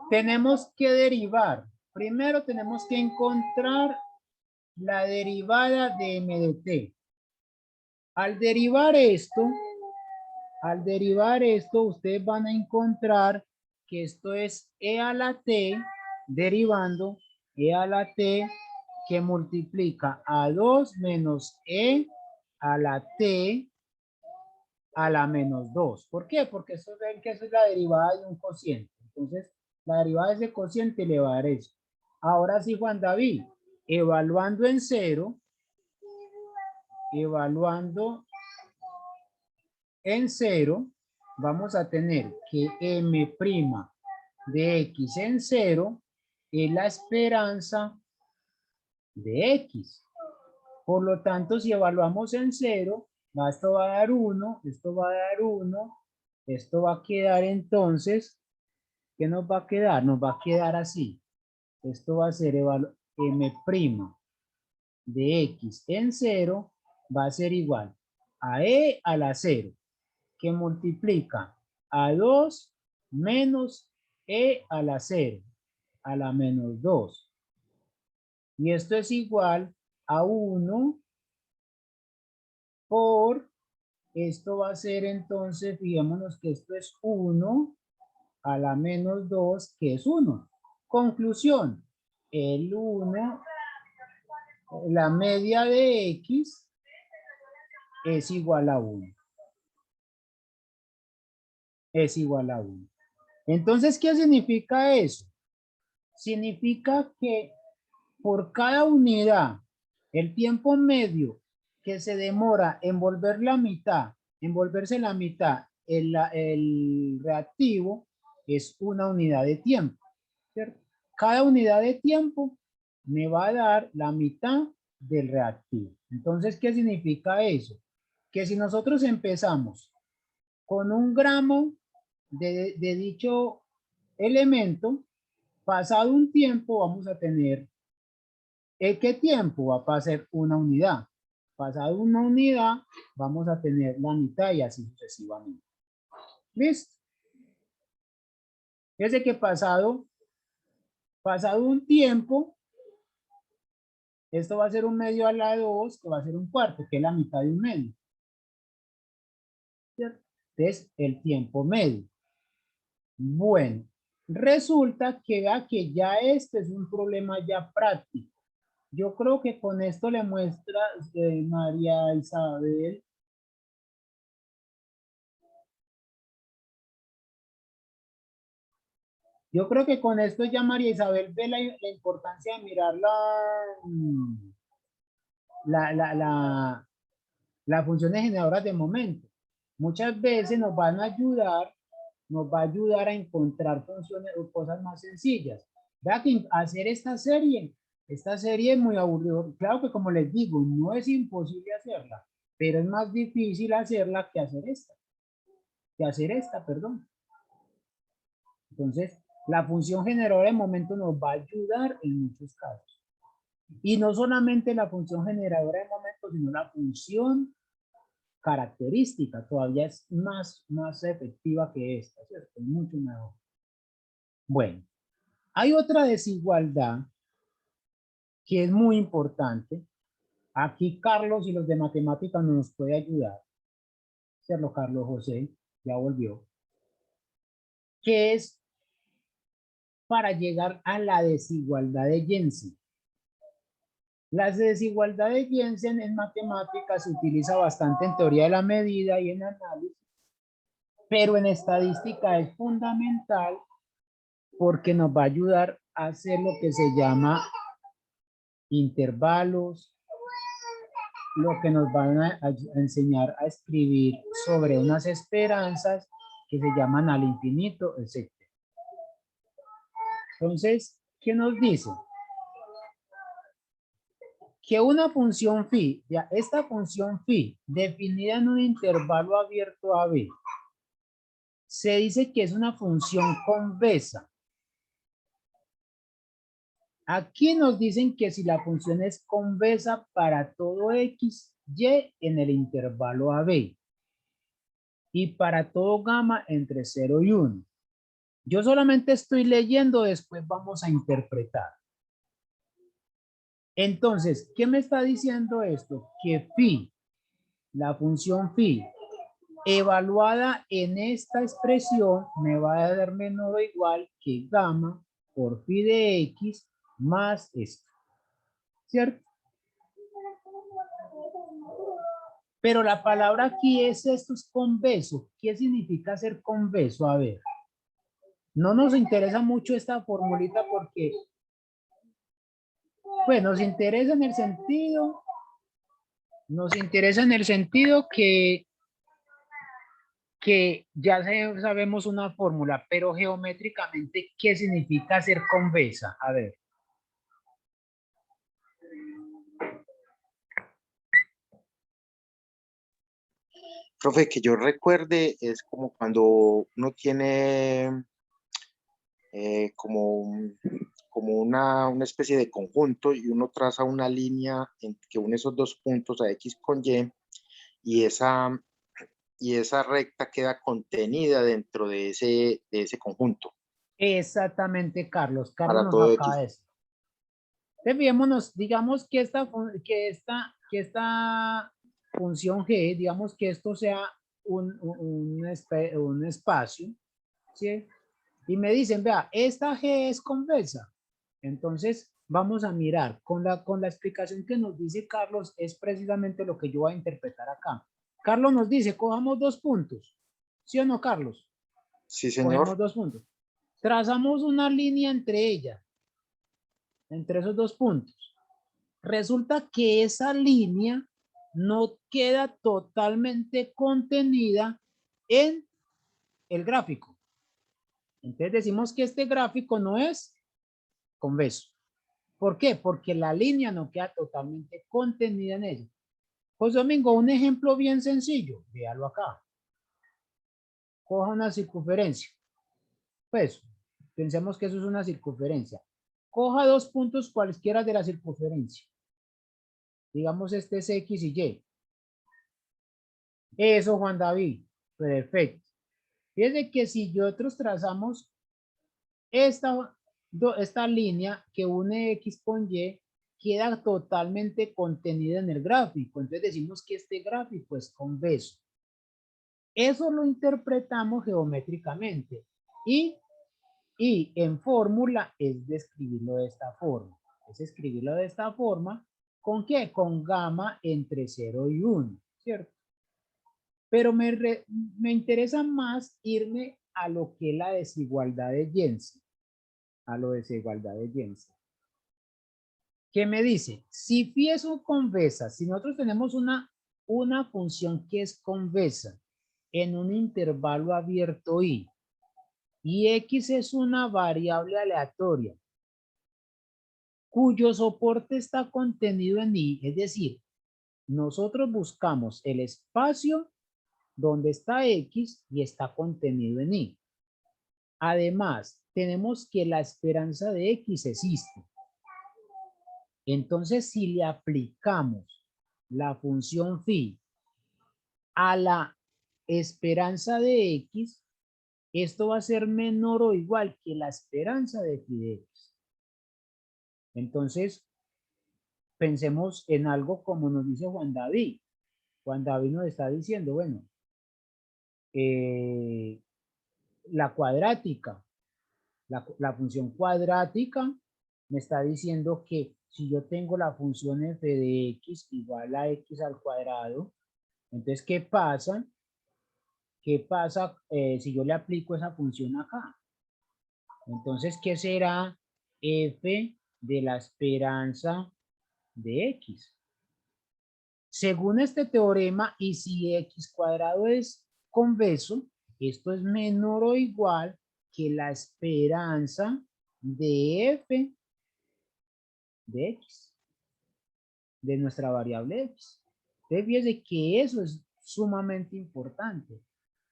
Tenemos que derivar. Primero tenemos que encontrar la derivada de m de t. Al derivar esto, ustedes van a encontrar que esto es e a la t, derivando e a la t, que multiplica a 2 menos e a la t a la menos 2. ¿Por qué? Porque eso ven que eso es la derivada de un cociente. Entonces, la derivada de ese cociente le va a dar eso. Ahora sí, Juan David, evaluando en cero, vamos a tener que m' de x en 0 es la esperanza de x. Por lo tanto, si evaluamos en 0, esto va a dar 1, esto va a dar 1, esto va a quedar entonces, ¿qué nos va a quedar? Nos va a quedar así. Esto va a ser m' de x en 0 va a ser igual a e a la 0, que multiplica a 2 menos e a la 0, a la menos 2. Y esto es igual a 1 por, esto va a ser entonces, fijémonos que esto es 1 a la menos 2, que es 1. Conclusión, el 1, la media de x es igual a 1. Es igual a 1. Entonces, ¿qué significa eso? Significa que por cada unidad, el tiempo medio que se demora en volver la mitad, en volverse la mitad el reactivo, es una unidad de tiempo, ¿cierto? Cada unidad de tiempo me va a dar la mitad del reactivo. Entonces, ¿qué significa eso? Que si nosotros empezamos con 1 gramo de dicho elemento, pasado un tiempo vamos a tener, ¿qué tiempo? Va a pasar una unidad. Pasado una unidad, vamos a tener la mitad y así sucesivamente. ¿Listo? Fíjense que pasado un tiempo, esto va a ser 1 medio a la 2, que va a ser 1/4, que es la mitad de 1 medio. ¿Cierto? Entonces, el tiempo medio. Bueno, resulta que vea que ya este es un problema ya práctico. Yo creo que con esto le muestra María Isabel. Yo creo que con esto ya María Isabel ve la importancia de mirar las funciones generadoras de momento. Muchas veces nos va a ayudar a encontrar funciones o cosas más sencillas. Vea que hacer esta serie es muy aburrido. Claro que como les digo, no es imposible hacerla, pero es más difícil hacerla que hacer esta, perdón. Entonces, la función generadora de momento nos va a ayudar en muchos casos. Y no solamente la función generadora de momento, sino la función característica todavía es más efectiva que esta, ¿cierto? Mucho mejor. Bueno, hay otra desigualdad que es muy importante. Aquí Carlos y los de matemáticas nos puede ayudar. ¿Cierto? Carlos José ya volvió. Que es para llegar a la desigualdad de Jensen. La desigualdad de Jensen en matemáticas se utiliza bastante en teoría de la medida y en análisis, pero en estadística es fundamental porque nos va a ayudar a hacer lo que se llama intervalos, lo que nos van a enseñar a escribir sobre unas esperanzas que se llaman al infinito, etc. Entonces, ¿qué nos dice? Que una función phi, ya esta función phi, definida en un intervalo abierto a b, se dice que es una función convexa. Aquí nos dicen que si la función es convexa para todo x, y en el intervalo AB y para todo gamma entre 0 y 1. Yo solamente estoy leyendo, después vamos a interpretar. Entonces, ¿qué me está diciendo esto? Que phi, la función phi, evaluada en esta expresión, me va a dar menor o igual que gamma por phi de x más esto. ¿Cierto? Pero la palabra aquí es esto, es conveso. ¿Qué significa ser conveso? A ver. No nos interesa mucho esta formulita porque, pues, nos interesa en el sentido que ya sabemos una fórmula, pero geométricamente, ¿qué significa ser convexa? A ver. Profe, que yo recuerde, es como cuando uno tiene como una especie de conjunto y uno traza una línea que une esos dos puntos a X con y esa recta queda contenida dentro de ese conjunto Exactamente, Carlos. Carlos para nos todo acaba de X. decir. Entonces, digamos que esta función G, digamos que esto sea un espacio, ¿sí? Y me dicen, vea, esta G es convexa. Entonces, vamos a mirar, con la explicación que nos dice Carlos, es precisamente lo que yo voy a interpretar acá. Carlos nos dice, cojamos dos puntos. ¿Sí o no, Carlos? Sí, señor. Cogemos dos puntos. Trazamos una línea entre ellas, entre esos dos puntos. Resulta que esa línea no queda totalmente contenida en el gráfico. Entonces decimos que este gráfico no es conveso. ¿Por qué? Porque la línea no queda totalmente contenida en ella. José Domingo, un ejemplo bien sencillo. Véalo acá. Coja una circunferencia. Pues, pensemos que eso es una circunferencia. Coja dos puntos cualquiera de la circunferencia. Digamos este es X y Y. Eso, Juan David. Perfecto. Fíjense que si nosotros trazamos esta línea que une X con Y, queda totalmente contenida en el gráfico. Entonces decimos que este gráfico es conveso. Eso lo interpretamos geométricamente. Y en fórmula es describirlo de esta forma. Es escribirlo de esta forma. ¿Con qué? Con gamma entre 0 y 1, ¿cierto? Pero me interesa más irme a lo que es la desigualdad de Jensen. A lo de desigualdad de Jensen. ¿Qué me dice? Si phi es convexa, si nosotros tenemos una función que es convexa en un intervalo abierto y x es una variable aleatoria cuyo soporte está contenido en y, es decir, nosotros buscamos el espacio donde está x y está contenido en y. Además, tenemos que la esperanza de x existe. Entonces, si le aplicamos la función phi a la esperanza de x, esto va a ser menor o igual que la esperanza de phi de x. Entonces, pensemos en algo como nos dice Juan David. Juan David nos está diciendo, bueno, la cuadrática La función cuadrática me está diciendo que si yo tengo la función f de x igual a x al cuadrado, entonces, ¿qué pasa? ¿Qué pasa si yo le aplico esa función acá? Entonces, ¿qué será f de la esperanza de x? Según este teorema, y si x cuadrado es convexo, esto es menor o igual que la esperanza de f de x, de nuestra variable x. Entonces, fíjense que eso es sumamente importante.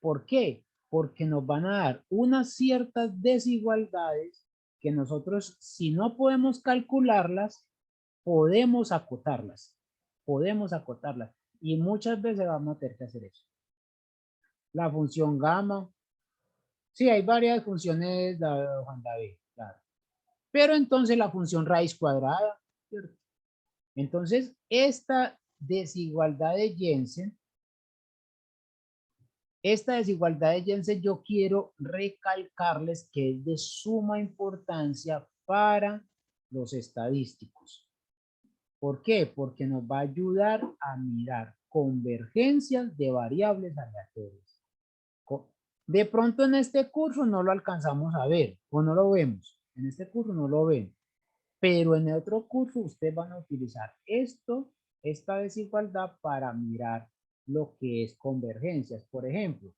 ¿Por qué? Porque nos van a dar unas ciertas desigualdades que nosotros, si no podemos calcularlas, podemos acotarlas. Podemos acotarlas. Y muchas veces vamos a tener que hacer eso. La función gamma. Sí, hay varias funciones, Juan David, claro. Pero entonces la función raíz cuadrada, ¿cierto? Entonces, esta desigualdad de Jensen, yo quiero recalcarles que es de suma importancia para los estadísticos. ¿Por qué? Porque nos va a ayudar a mirar convergencias de variables aleatorias. De pronto en este curso no lo alcanzamos a ver o no lo vemos. En este curso no lo ven. Pero en el otro curso ustedes van a utilizar esta desigualdad para mirar lo que es convergencias. Por ejemplo,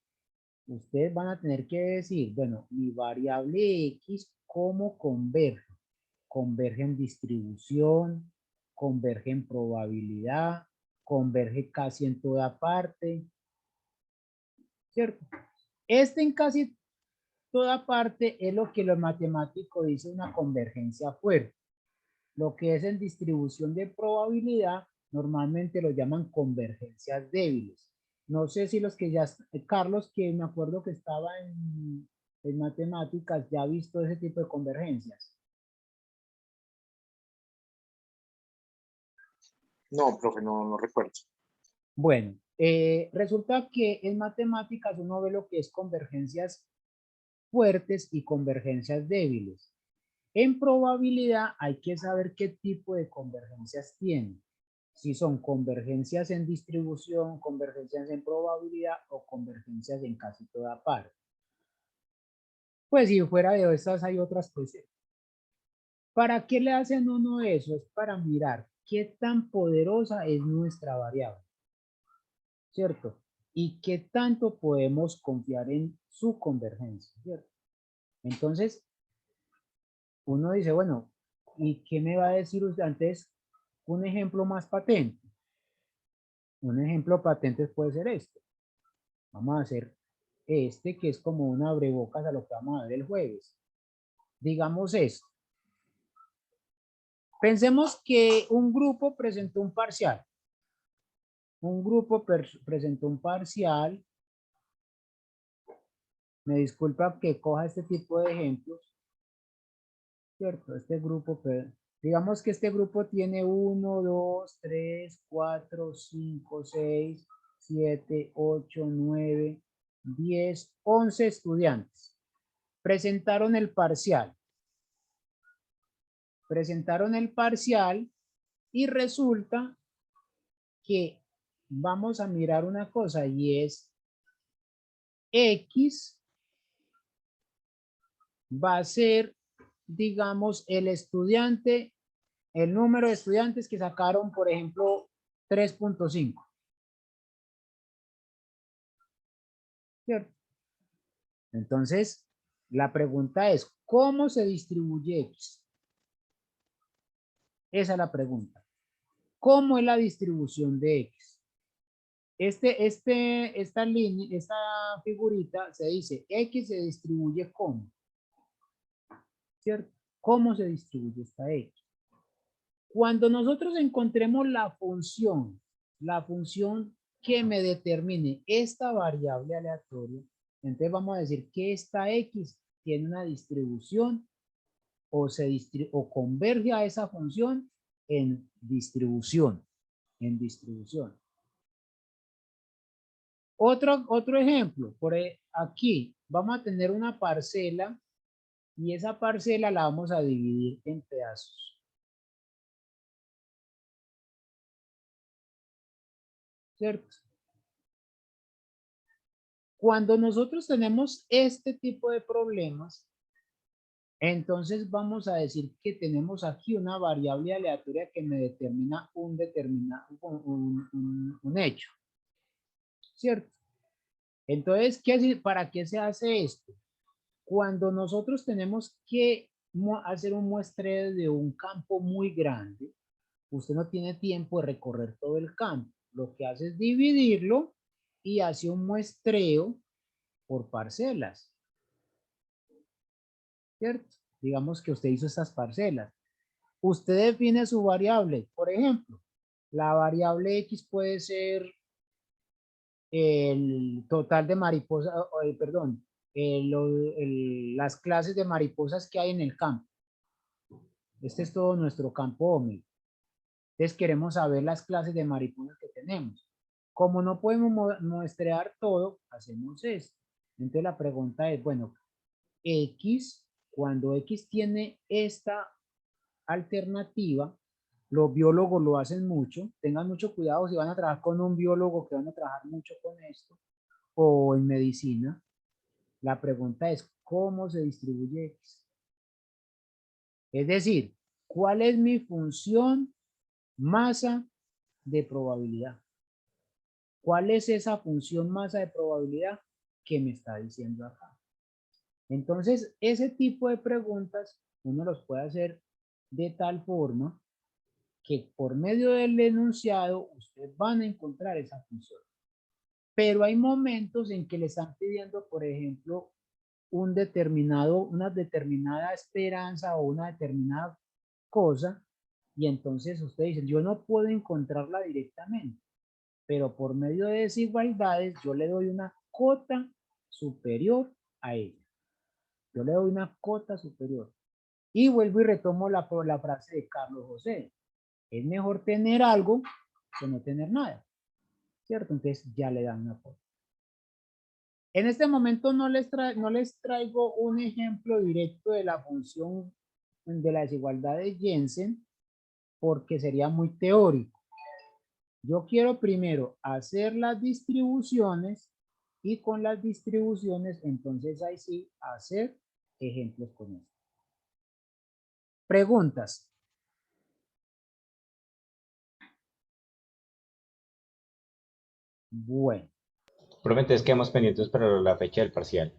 ustedes van a tener que decir, bueno, mi variable X, ¿cómo converge? Converge en distribución, converge en probabilidad, converge casi en toda parte, ¿cierto? En casi toda parte es lo que los matemáticos dicen una convergencia fuerte. Lo que es en distribución de probabilidad, normalmente lo llaman convergencias débiles. No sé si los que ya, Carlos, que me acuerdo que estaba en matemáticas, ya ha visto ese tipo de convergencias. No, profe, no recuerdo. Bueno, resulta que en matemáticas uno ve lo que es convergencias fuertes y convergencias débiles. En probabilidad hay que saber qué tipo de convergencias tiene. Si son convergencias en distribución, convergencias en probabilidad o convergencias en casi toda parte. Pues si fuera de estas hay otras cosas. ¿Para qué le hacen uno eso? Es para mirar qué tan poderosa es nuestra variable, ¿cierto? Y qué tanto podemos confiar en su convergencia, ¿cierto? Entonces, uno dice, bueno, ¿y qué me va a decir usted antes? Un ejemplo más patente. Un ejemplo patente puede ser este. Vamos a hacer este que es como un abrebocas a lo que vamos a ver el jueves. Digamos esto. Pensemos que un grupo presentó un parcial. Un grupo presentó un parcial. Me disculpa que coja este tipo de ejemplos. ¿Cierto? Este grupo, digamos que este grupo tiene 1, 2, 3, 4, 5, 6, 7, 8, 9, 10, 11 estudiantes. Presentaron el parcial. Y resulta que vamos a mirar una cosa y es X va a ser, digamos, el número de estudiantes que sacaron, por ejemplo, 3.5. ¿Cierto? Entonces, la pregunta es, ¿cómo se distribuye X? Esa es la pregunta. ¿Cómo es la distribución de X? Esta figurita se dice, X se distribuye ¿cómo? ¿Cierto? ¿Cómo se distribuye esta X? Cuando nosotros encontremos la función que me determine esta variable aleatoria, entonces vamos a decir que esta X tiene una distribución o converge a esa función en distribución. Otro ejemplo, por aquí vamos a tener una parcela y esa parcela la vamos a dividir en pedazos. ¿Cierto? Cuando nosotros tenemos este tipo de problemas, entonces vamos a decir que tenemos aquí una variable aleatoria que me determina un hecho. ¿Cierto? Entonces, ¿para qué se hace esto? Cuando nosotros tenemos que hacer un muestreo de un campo muy grande, usted no tiene tiempo de recorrer todo el campo. Lo que hace es dividirlo y hace un muestreo por parcelas. ¿Cierto? Digamos que usted hizo estas parcelas. Usted define su variable. Por ejemplo, la variable X puede ser el total de mariposas, perdón, las clases de mariposas que hay en el campo. Este es todo nuestro campo omega. Entonces queremos saber las clases de mariposas que tenemos. Como no podemos muestrear todo, hacemos esto. Entonces la pregunta es, bueno, X, cuando X tiene esta alternativa, los biólogos lo hacen mucho, tengan mucho cuidado si van a trabajar con un biólogo que van a trabajar mucho con esto, o en medicina, la pregunta es, ¿cómo se distribuye X? Es decir, ¿cuál es mi función masa de probabilidad? ¿Cuál es esa función masa de probabilidad que me está diciendo acá? Entonces, ese tipo de preguntas uno los puede hacer de tal forma que por medio del enunciado ustedes van a encontrar esa función. Pero hay momentos en que le están pidiendo, por ejemplo, una determinada esperanza o una determinada cosa, y entonces usted dice, yo no puedo encontrarla directamente, pero por medio de desigualdades yo le doy una cota superior a ella. Yo le doy una cota superior. Y vuelvo y retomo la frase de Carlos José. Es mejor tener algo que no tener nada. ¿Cierto? Entonces ya le dan una cota. En este momento no les traigo un ejemplo directo de la función de la desigualdad de Jensen porque sería muy teórico. Yo quiero primero hacer las distribuciones y con las distribuciones entonces ahí sí hacer ejemplos con esto. Preguntas. Bueno. Profe, entonces quedamos pendientes para la fecha del parcial.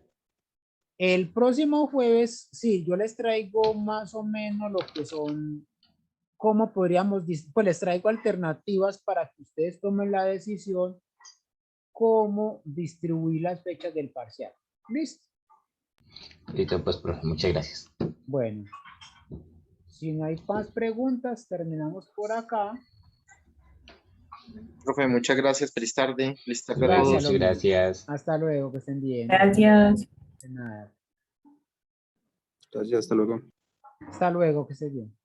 El próximo jueves, sí, yo les traigo más o menos lo que son, cómo podríamos, pues les traigo alternativas para que ustedes tomen la decisión cómo distribuir las fechas del parcial. ¿Listo? Listo, pues, profe, muchas gracias. Bueno, si no hay más preguntas, terminamos por acá. Profe, muchas gracias. Feliz tarde. Feliz tarde a Gracias, todos. lo mismo. Gracias. Hasta luego, que estén bien. Gracias. De nada. Gracias, hasta luego. Hasta luego, que estén bien.